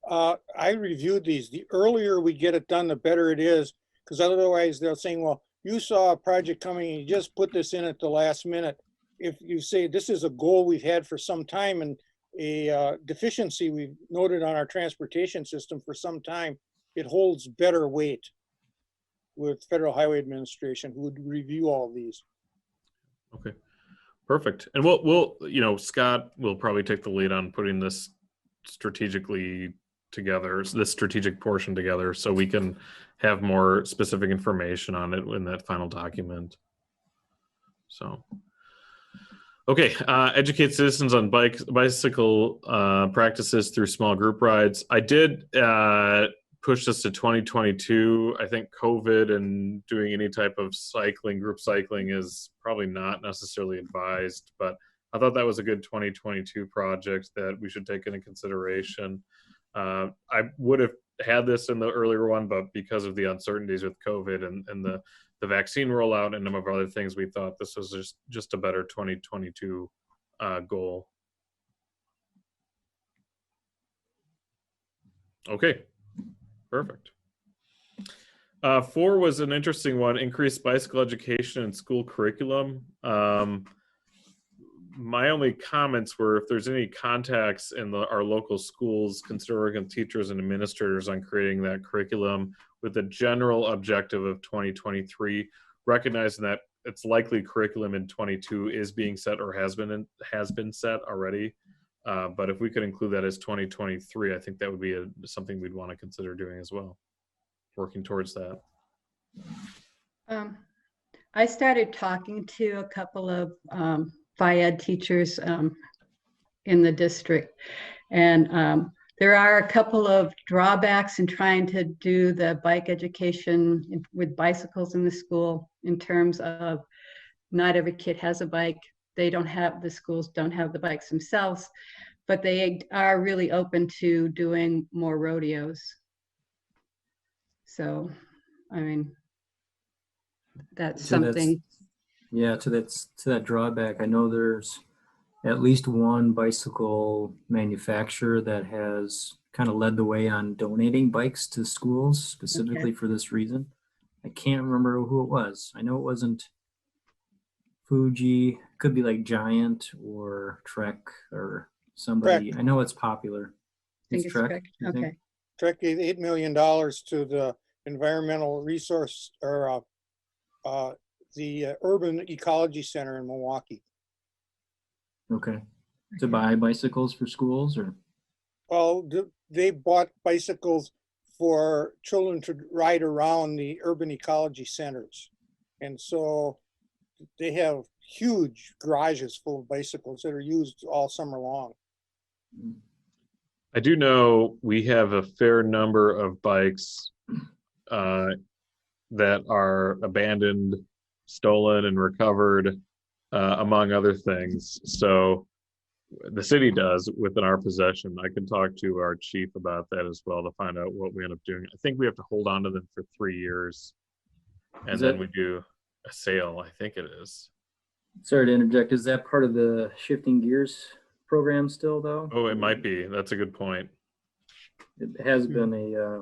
I reviewed these. The earlier we get it done, the better it is, because otherwise they're saying, well, you saw a project coming and you just put this in at the last minute. If you say this is a goal we've had for some time and a deficiency we've noted on our transportation system for some time, it holds better weight with Federal Highway Administration, who would review all of these. Okay, perfect. And we'll Scott will probably take the lead on putting this strategically together, this strategic portion together, so we can have more specific information on it in that final document. So, okay, educate citizens on bicycle practices through small group rides. I did push this to 2022. I think COVID and doing any type of cycling, group cycling, is probably not necessarily advised, but I thought that was a good 2022 project that we should take into consideration. I would have had this in the earlier one, but because of the uncertainties with COVID and the vaccine rollout and a number of other things, we thought this was just a better 2022 goal. Okay. Perfect. 4 was an interesting one, increased bicycle education and school curriculum. My only comments were if there's any contacts in our local schools, considering teachers and administrators on creating that curriculum with the general objective of 2023, recognizing that it's likely curriculum in 22 is being set or has been set already. But if we could include that as 2023, I think that would be something we'd want to consider doing as well, working towards that. I started talking to a couple of phy ed teachers in the district, and There are a couple of drawbacks in trying to do the bike education with bicycles in the school in terms of not every kid has a bike. The schools don't have the bikes themselves, but they are really open to doing more rodeos. So, I mean, that's So that's- something. Yeah, to that drawback, I know there's at least one bicycle manufacturer that has kind of led the way on donating bikes to schools specifically for this reason. I can't remember who it was. I know it wasn't Fuji. Could be like Giant or Trek or somebody. Trek. I know it's popular. I think It's it's Trek. correct. you think? Okay. Trek gave $8 million to the environmental resource or the Urban Ecology Center in Milwaukee. Okay. To buy bicycles for schools or? Well, they bought bicycles for children to ride around the urban ecology centers. And so they have huge garages full of bicycles that are used all summer long. I do know we have a fair number of bikes that are abandoned, stolen, and recovered, among other things. So the city does within our possession. I can talk to our chief about that as well to find out what we end up doing. I think we have to hold on to them for 3 years, and Is then that- we do a sale. I think it is. Sorry to interject. Is that part of the Shifting Gears program still though? Oh, it might be. That's a good point. It has been a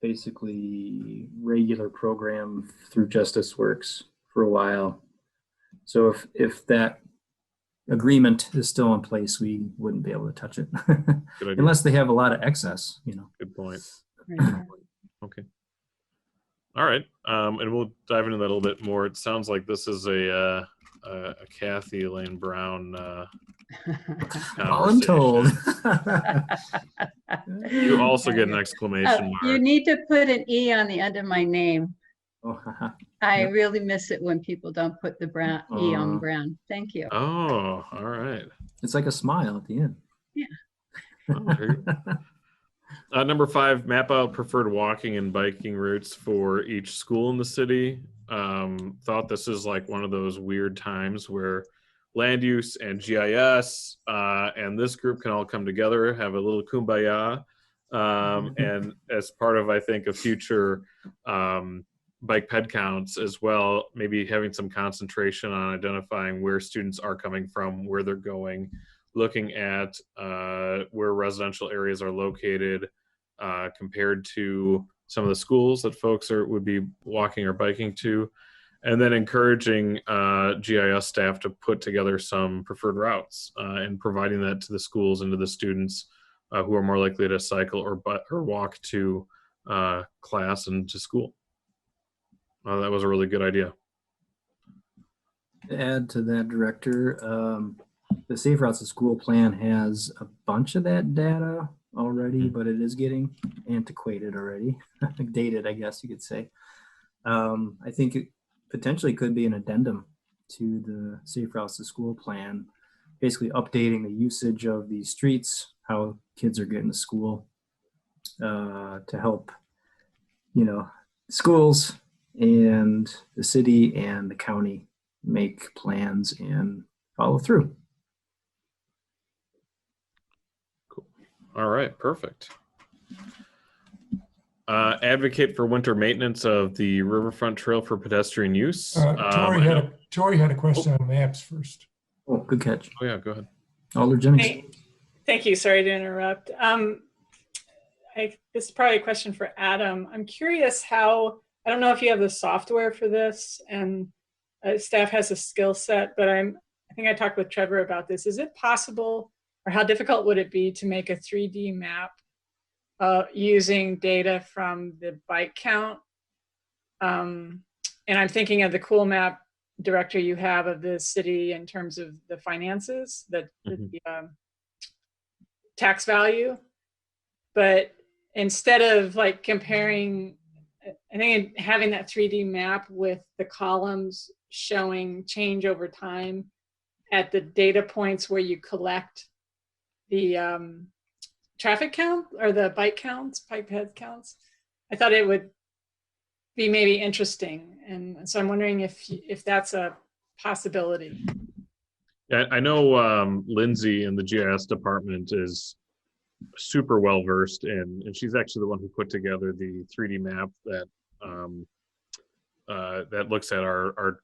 basically regular program through Justice Works for a while. So if that agreement is still in place, we wouldn't be able to touch it Good idea. unless they have a lot of excess, you know. Good point. Right. Okay. All right. And we'll dive into that a little bit more. It sounds like this is a Kathy Elaine Brown Voluntold. You also get an exclamation You mark. need to put an E on the end of my name. Oh, haha. I Yep. really miss it when people don't put the brown E on Aw. brown. Thank you. Oh, all right. It's like a smile at the end. Oh, very good. Number 5, map out preferred walking and biking routes for each school in the city. Thought this is like one of those weird times where land use and GIS and this group can all come together, have a little kumbaya. And as part of, I think, a future bike ped counts as well, maybe having some concentration on identifying where students are coming from, where they're going, looking at where residential areas are located compared to some of the schools that folks would be walking or biking to, and then encouraging GIS staff to put together some preferred routes and providing that to the schools and to the students who are more likely to cycle or walk to class and to school. That was a really good idea. To add to that, Director, the Safe Routes to School plan has a bunch of that data already, but it is getting antiquated already, dated, I guess you could say. I think it potentially could be an addendum to the Safe Routes to School plan, basically updating the usage of these streets, how kids are getting to school, to help, schools and the city and the county make plans and follow through. All right, perfect. Advocate for winter maintenance of the Riverfront Trail for pedestrian use. Tori had a question on maps first. Oh, good catch. Oh yeah, go ahead. Alder Jennings. Thank you. Sorry to interrupt. This is probably a question for Adam. I'm curious how, I don't know if you have the software for this and staff has a skill set, but I think I talked with Trevor about this. Is it possible, or how difficult would it be to make a 3D map using data from the bike count? And I'm thinking of the cool map director you have of the city in terms of the finances, the tax value. But instead of like comparing, I think having that 3D map with the columns showing change over time at the data points where you collect the traffic count or the bike counts, bike head counts. I thought it would be maybe interesting. And so I'm wondering if that's a possibility. Yeah, I know Lindsay in the GIS department is super well versed in, and she's actually the one who put together the 3D map that that looks at our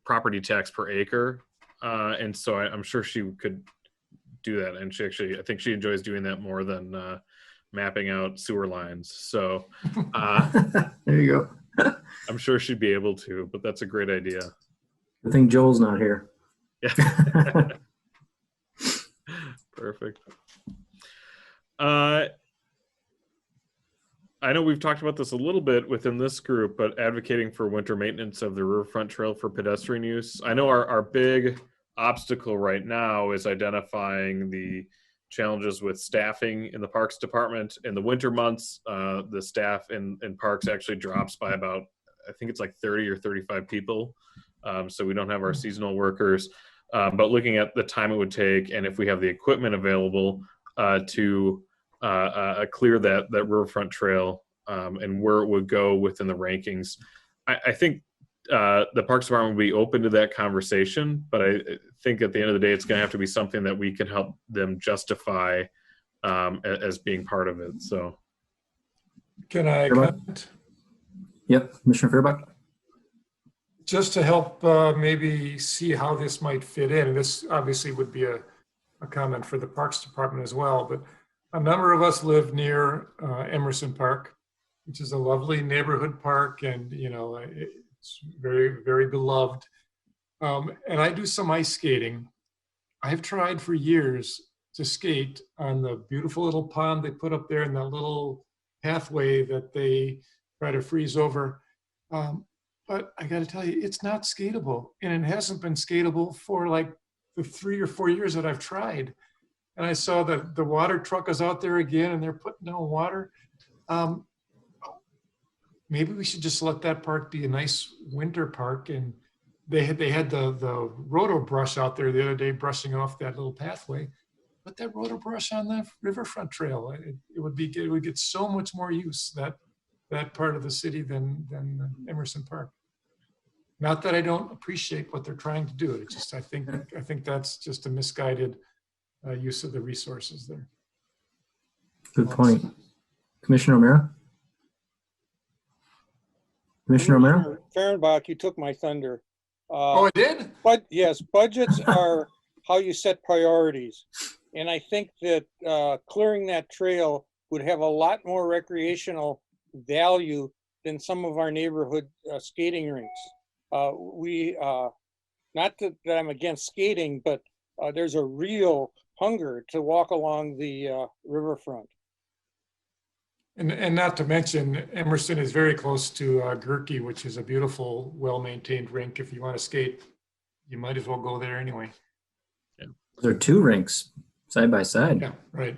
property tax per acre, and so I'm sure she could do that. And she actually, I think she enjoys doing that more than mapping out sewer lines. So There you go. I'm sure she'd be able to, but that's a great idea. I think Joel's not here. Yeah. Perfect. I know we've talked about this a little bit within this group, but advocating for winter maintenance of the riverfront trail for pedestrian use. I know our big obstacle right now is identifying the challenges with staffing in the parks department. In the winter months, the staff in parks actually drops by about, I think it's like 30 or 35 people. So we don't have our seasonal workers. But looking at the time it would take, and if we have the equipment available to clear that riverfront trail and where it would go within the rankings, I think the Parks Department will be open to that conversation. But I think at the end of the day, it's going to have to be something that we can help them justify as being part of it. So, Can I Fairbuck? comment? Yep, Commissioner Fairbuck. Just to help maybe see how this might fit in, and this obviously would be a comment for the Parks Department as well, but a number of us live near Emerson Park, which is a lovely neighborhood park, and it's very, very beloved. And I do some ice skating. I've tried for years to skate on the beautiful little pond they put up there and that little pathway that they try to freeze over. But I got to tell you, it's not skatable, and it hasn't been skatable for like the 3 or 4 years that I've tried. And I saw that the water truck is out there again, and they're putting down water. Maybe we should just let that park be a nice winter park. And they had the roto brush out there the other day brushing off that little pathway. Put that roto brush on the riverfront trail. It would get so much more use, that part of the city than Emerson Park. Not that I don't appreciate what they're trying to do. It's just I think that's just a misguided use of the resources there. Good point. Commissioner O'Meara? Commissioner O'Meara? Fehrenbach, you took my thunder. Oh, I did? But yes, budgets are how you set priorities. And I think that clearing that trail would have a lot more recreational value than some of our neighborhood skating rinks. Not that I'm against skating, but there's a real hunger to walk along the riverfront. And not to mention, Emerson is very close to Gerke, which is a beautiful, well-maintained rink. If you want to skate, you might as well go there anyway. Yeah. There are 2 rinks side by side. Yeah, right.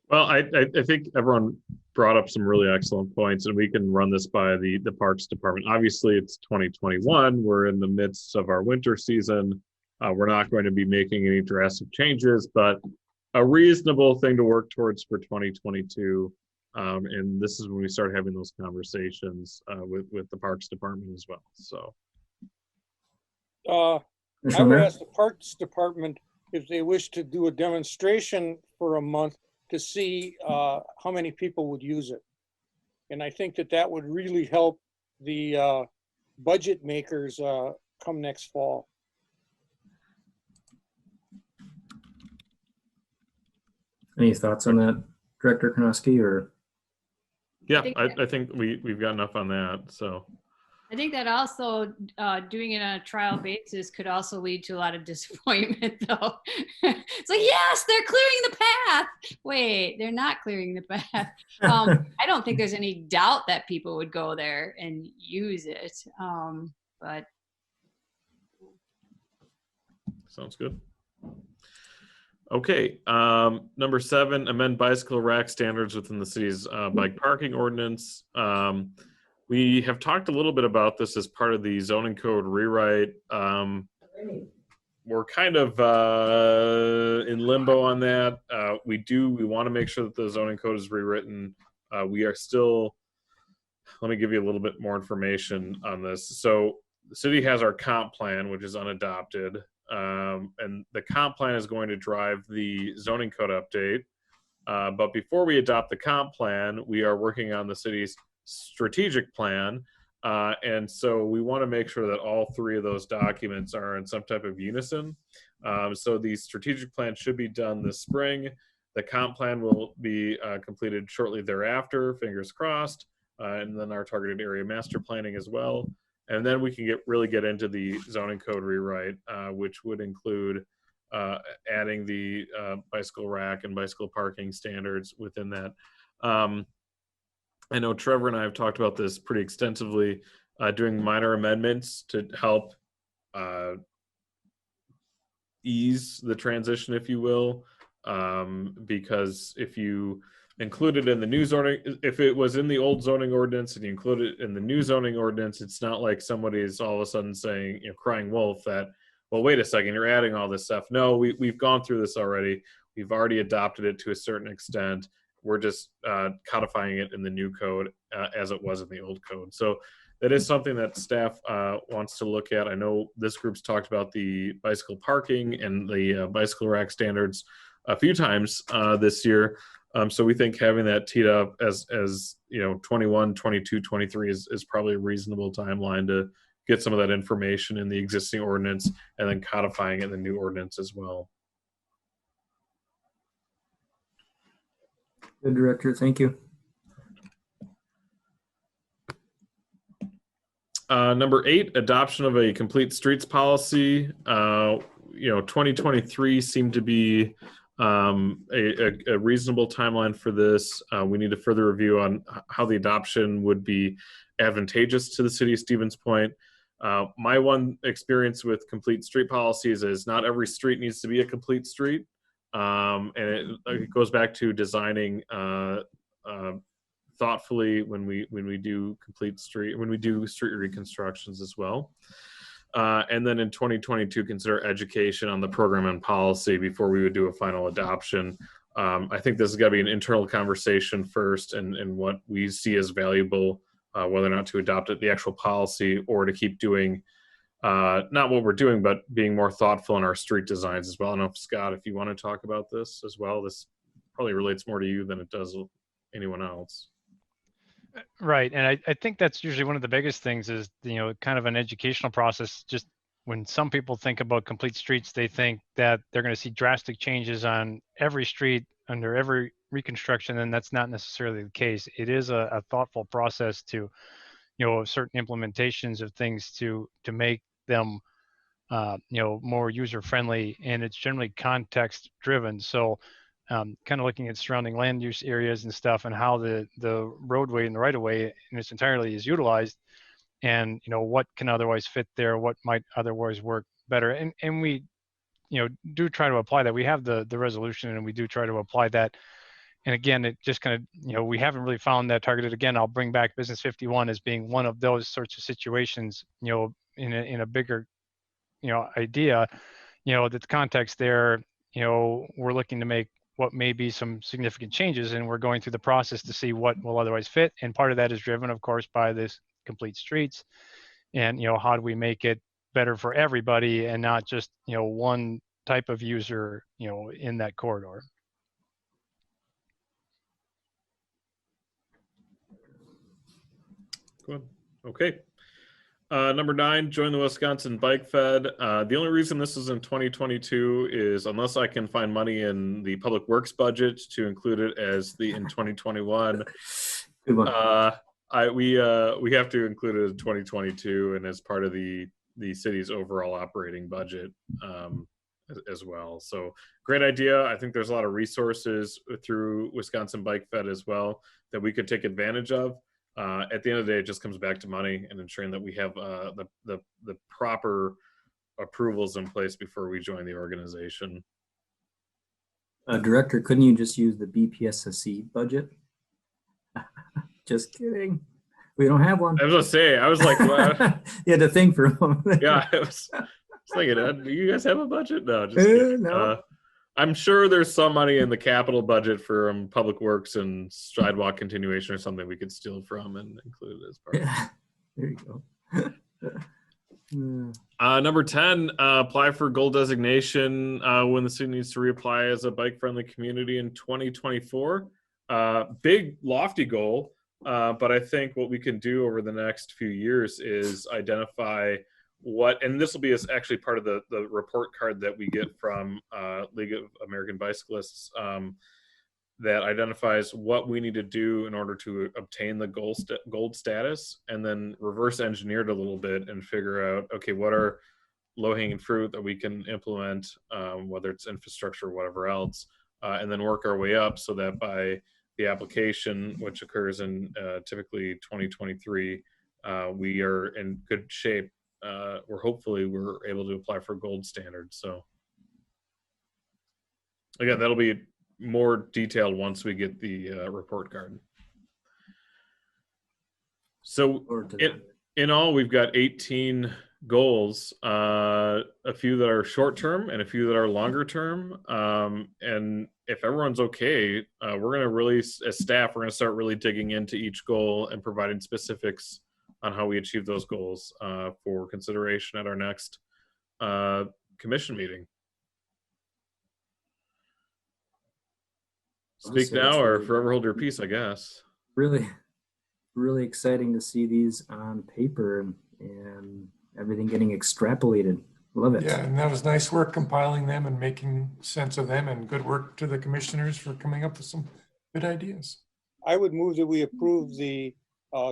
Well, I think everyone brought up some really excellent points, and we can run this by the Parks Department. Obviously, it's 2021. We're in the midst of our winter season. We're not going to be making any drastic changes, but a reasonable thing to work towards for 2022. And this is when we start having those conversations with the Parks Department as well. So, I would ask the Parks Department if they wish to do a demonstration for a month to see how many people would use it. And I think that would really help the budget makers come next fall. Any thoughts on that, Director Karnowski, or? yeah, I think we've got enough on that. So I think that also doing it on a trial basis could also lead to a lot of disappointment, though. It's like, yes, they're clearing the path. Wait, they're not clearing the path. I don't think there's any doubt that people would go there and use it. But sounds good. Okay, number 7, amend bicycle rack standards within the city's bike parking ordinance. We have talked a little bit about this as part of the zoning code rewrite. we're kind of in limbo on that. We want to make sure that the zoning code is rewritten. We are still, let me give you a little bit more information on this. So the city has our comp plan, which is unadopted. And the comp plan is going to drive the zoning code update. But before we adopt the comp plan, we are working on the city's strategic plan. And so we want to make sure that all three of those documents are in some type of unison. So the strategic plan should be done this spring. The comp plan will be completed shortly thereafter, fingers crossed. And then our targeted area master planning as well. And then we can really get into the zoning code rewrite, which would include adding the bicycle rack and bicycle parking standards within that. I know Trevor and I have talked about this pretty extensively, doing minor amendments to help ease the transition, if you will, because if you include it in the new zoning, if it was in the old zoning ordinance and you include it in the new zoning ordinance, it's not like somebody's all of a sudden saying, crying wolf that, well, wait a second, you're adding all this stuff. No, we've gone through this already. We've already adopted it to a certain extent. We're just codifying it in the new code as it was in the old code. So that is something that staff wants to look at. I know this group's talked about the bicycle parking and the bicycle rack standards a few times this year. So we think having that teed up as 21, 22, 23 is probably a reasonable timeline to get some of that information in the existing ordinance and then codifying it in the new ordinance as well. Good, Director. Thank you. Number 8, adoption of a complete streets policy. 2023 seemed to be a reasonable timeline for this. We need to further review on how the adoption would be advantageous to the city of Stevens Point. My one experience with complete street policies is not every street needs to be a complete street. And it goes back to designing thoughtfully when we do street reconstructions as well. And then in 2022, consider education on the program and policy before we would do a final adoption. I think this has got to be an internal conversation first and what we see as valuable, whether or not to adopt it, the actual policy, or to keep doing not what we're doing, but being more thoughtful in our street designs as well. I don't know if Scott, if you want to talk about this as well. This probably relates more to you than it does anyone else. Right. And I think that's usually one of the biggest things is, kind of an educational process. Just when some people think about complete streets, they think that they're going to see drastic changes on every street under every reconstruction, and that's not necessarily the case. It is a thoughtful process to, certain implementations of things to make them, more user friendly, and it's generally context driven. So kind of looking at surrounding land use areas and stuff and how the roadway and the right of way in its entirety is utilized, and what can otherwise fit there, what might otherwise work better, and we do try to apply that. We have the resolution and we do try to apply that. And again, it just kind of, we haven't really found that targeted. Again, I'll bring back Business 51 as being one of those sorts of situations, in a bigger, idea, that the context there, we're looking to make what may be some significant changes, and we're going through the process to see what will otherwise fit. And part of that is driven, of course, by this complete streets, and how do we make it better for everybody and not just one type of user in that corridor. Good. Okay. Number 9, join the Wisconsin Bike Fed. The only reason this is in 2022 is unless I can find money in the Public Works budget to include it as in 2021. Good one. We have to include it in 2022 and as part of the city's overall operating budget as well. So great idea. I think there's a lot of resources through Wisconsin Bike Fed as well that we could take advantage of. At the end of the day, it just comes back to money and ensuring that we have the proper approvals in place before we join the organization. Director, couldn't you just use the BPSSC budget? Just kidding. We don't have one. I was gonna say, I was like, wow. You had to think for a moment. Yeah, it was thinking, do you guys have a budget? No, just kidding. No. I'm sure there's some money in the capital budget for Public Works and sidewalk continuation or something we could steal from and include it as part of it. Yeah. There you go. Number 10, apply for gold designation when the city needs to reapply as a bike-friendly community in 2024. Big, lofty goal, but I think what we can do over the next few years is identify what, and this will be actually part of the report card that we get from League of American Bicyclists, that identifies what we need to do in order to obtain the gold status, and then reverse engineer it a little bit and figure out, okay, what are low-hanging fruit that we can implement, whether it's infrastructure or whatever else, and then work our way up so that by the application, which occurs in typically 2023, we are in good shape. Hopefully we're able to apply for gold standard. So again, that'll be more detailed once we get the report card. So in all, we've got 18 goals, a few that are short term and a few that are longer term. And if everyone's okay, we're going to really, as staff, we're going to start really digging into each goal and providing specifics on how we achieve those goals for consideration at our next commission meeting. Speak now or forever hold your peace, I guess. Really, really exciting to see these on paper and everything getting extrapolated. Love it. Yeah, and that was nice work compiling them and making sense of them, and good work to the commissioners for coming up with some good ideas. I would move that we approve the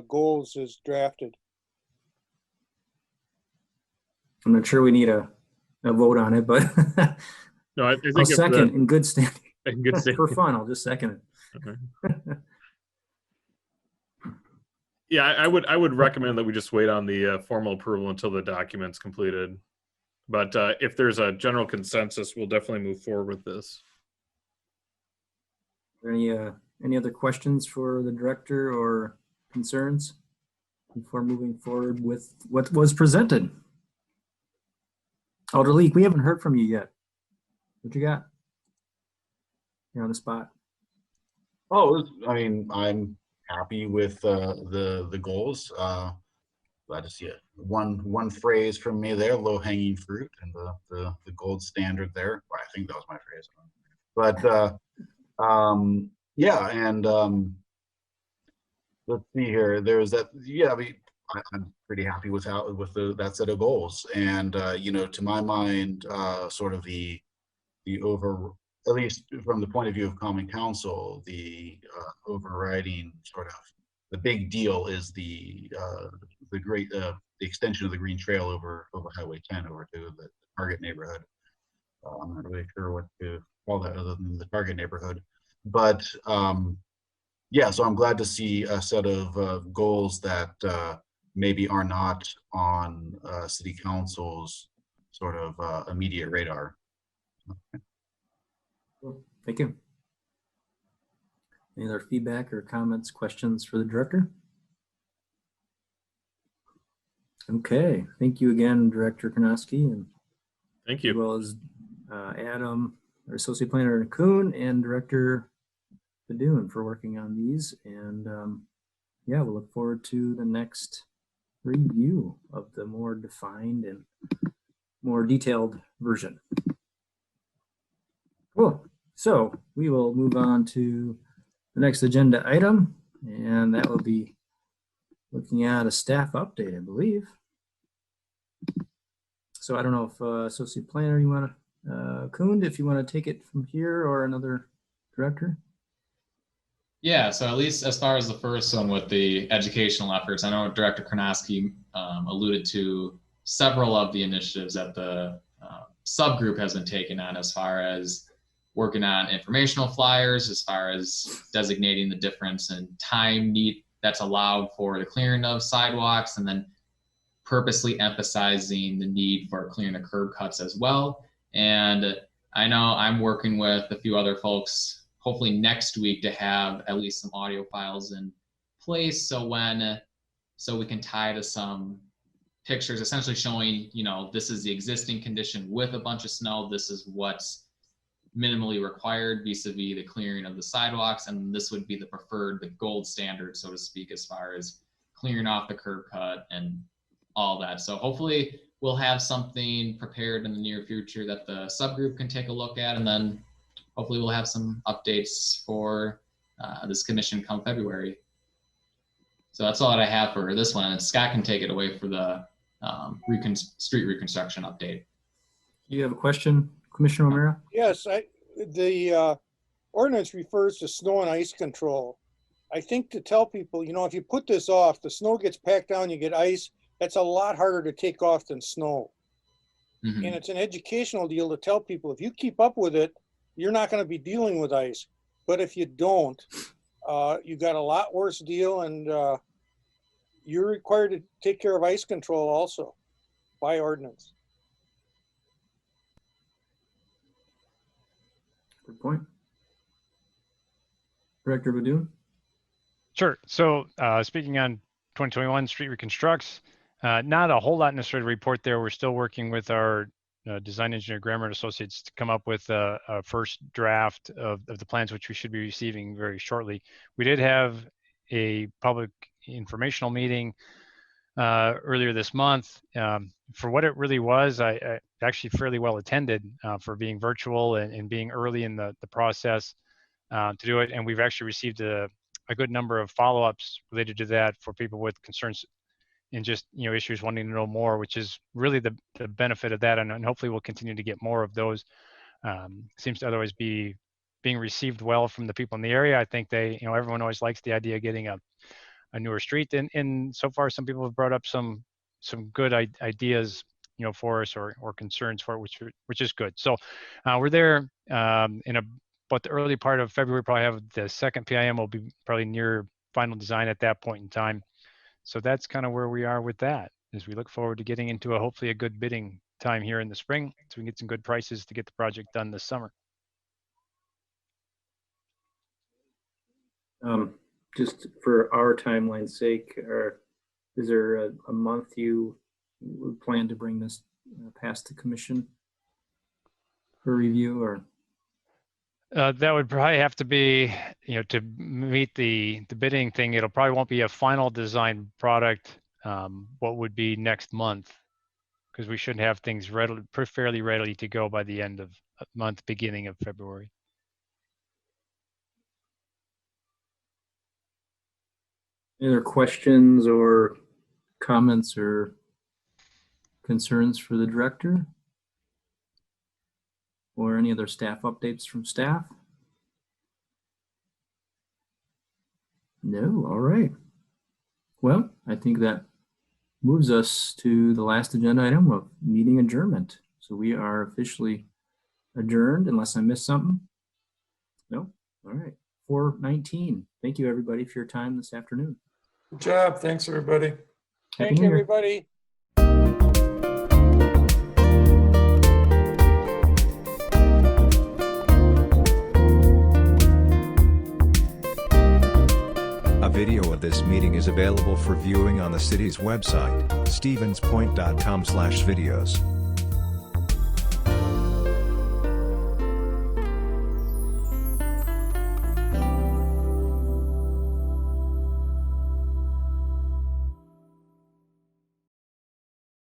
goals as drafted. I'm not sure we need a vote on it, but No, I think I'll second in good standing. In good standing. For fun, I'll just second it. Okay. Yeah, I would recommend that we just wait on the formal approval until the document's completed. But if there's a general consensus, we'll definitely move forward with this. Are there any other questions for the director or concerns before moving forward with what was presented? Alder Leek, we haven't heard from you yet. What you got? You're on the spot. Oh, I mean, I'm happy with the goals. Glad to see it. One phrase from me there, low hanging fruit, and the gold standard there. Well, I think that was my phrase. But yeah, and let's see here. There's that. Yeah, I'm pretty happy with that set of goals, and you know, to my mind, sort of the at least from the point of view of Common Council, the overriding sort of the big deal is the extension of the Green Trail over Highway 10 over to the Target neighborhood. I'm not really sure what to call that other than the Target neighborhood, but yeah. So I'm glad to see a set of goals that maybe are not on City Council's sort of immediate radar. Cool. Thank you. Any other feedback or comments, questions for the director? Okay, thank you again, Director Karnowski, and thank you, as well as Adam, our Associate Planner Kuhn, and Director Badun for working on these. And yeah, we'll look forward to the next review of the more defined and more detailed version. Cool. So we will move on to the next agenda item, and that will be looking at a staff update, I believe. So I don't know if Associate Planner, you want to, Kuhn, if you want to take it from here, or another director? Yeah, so at least as far as the first one with the educational efforts, I know Director Karnowski alluded to several of the initiatives that the subgroup has been taking on, as far as working on informational flyers, as far as designating the difference in time that's allowed for the clearing of sidewalks, and then purposely emphasizing the need for clearing the curb cuts as well. And I know I'm working with a few other folks, hopefully next week, to have at least some audio files in place so we can tie to some pictures essentially showing, this is the existing condition with a bunch of snow. This is what's minimally required vis-a-vis the clearing of the sidewalks. And this would be the preferred, the gold standard, so to speak, as far as clearing off the curb cut and all that. So hopefully we'll have something prepared in the near future that the subgroup can take a look at. And then hopefully we'll have some updates for this commission come February. So that's all that I have for this one. And Scott can take it away for the street reconstruction update. You have a question, Commissioner O'Meara? Yes, the ordinance refers to snow and ice control. I think to tell people, if you put this off, the snow gets packed down, you get ice. That's a lot harder to take off than snow. Mhm. And it's an educational deal to tell people, if you keep up with it, you're not going to be dealing with ice. But if you don't, you got a lot worse deal, and you're required to take care of ice control also by ordinance. Good point. Director Badun? Sure. So speaking on 2021 street reconstructs, not a whole lot necessarily to report there. We're still working with our design engineer, Grammar and Associates, to come up with a first draft of the plans, which we should be receiving very shortly. We did have a public informational meeting earlier this month. For what it really was, I actually fairly well attended for being virtual and being early in the process to do it. And we've actually received a good number of follow-ups related to that for people with concerns and just issues wanting to know more, which is really the benefit of that. And hopefully we'll continue to get more of those. Seems to otherwise be being received well from the people in the area. I think everyone always likes the idea of getting a newer street. And so far, some people have brought up some good ideas, for us or concerns for it, which is good. So we're there in about the early part of February. Probably have the second PIM will be probably near final design at that point in time. So that's kind of where we are with that, as we look forward to getting into hopefully a good bidding time here in the spring, so we can get some good prices to get the project done this summer. Just for our timeline's sake, is there a month you would plan to bring this past the commission for review, or? That would probably have to be, to meet the bidding thing. It'll probably won't be a final design product. What would be next month, because we should have things fairly ready to go by the end of month, beginning of February. Any other questions or comments or concerns for the director? Or any other staff updates from staff? No, all right. Well, I think that moves us to the last agenda item of meeting adjournment. So we are officially adjourned, unless I missed something. No, all right. 4:19. Thank you, everybody, for your time this afternoon. Good job. Thanks, everybody. Happy Thank New you, Year. everybody. A video of this meeting is available for viewing on the city's website, stevenspoint.com/videos.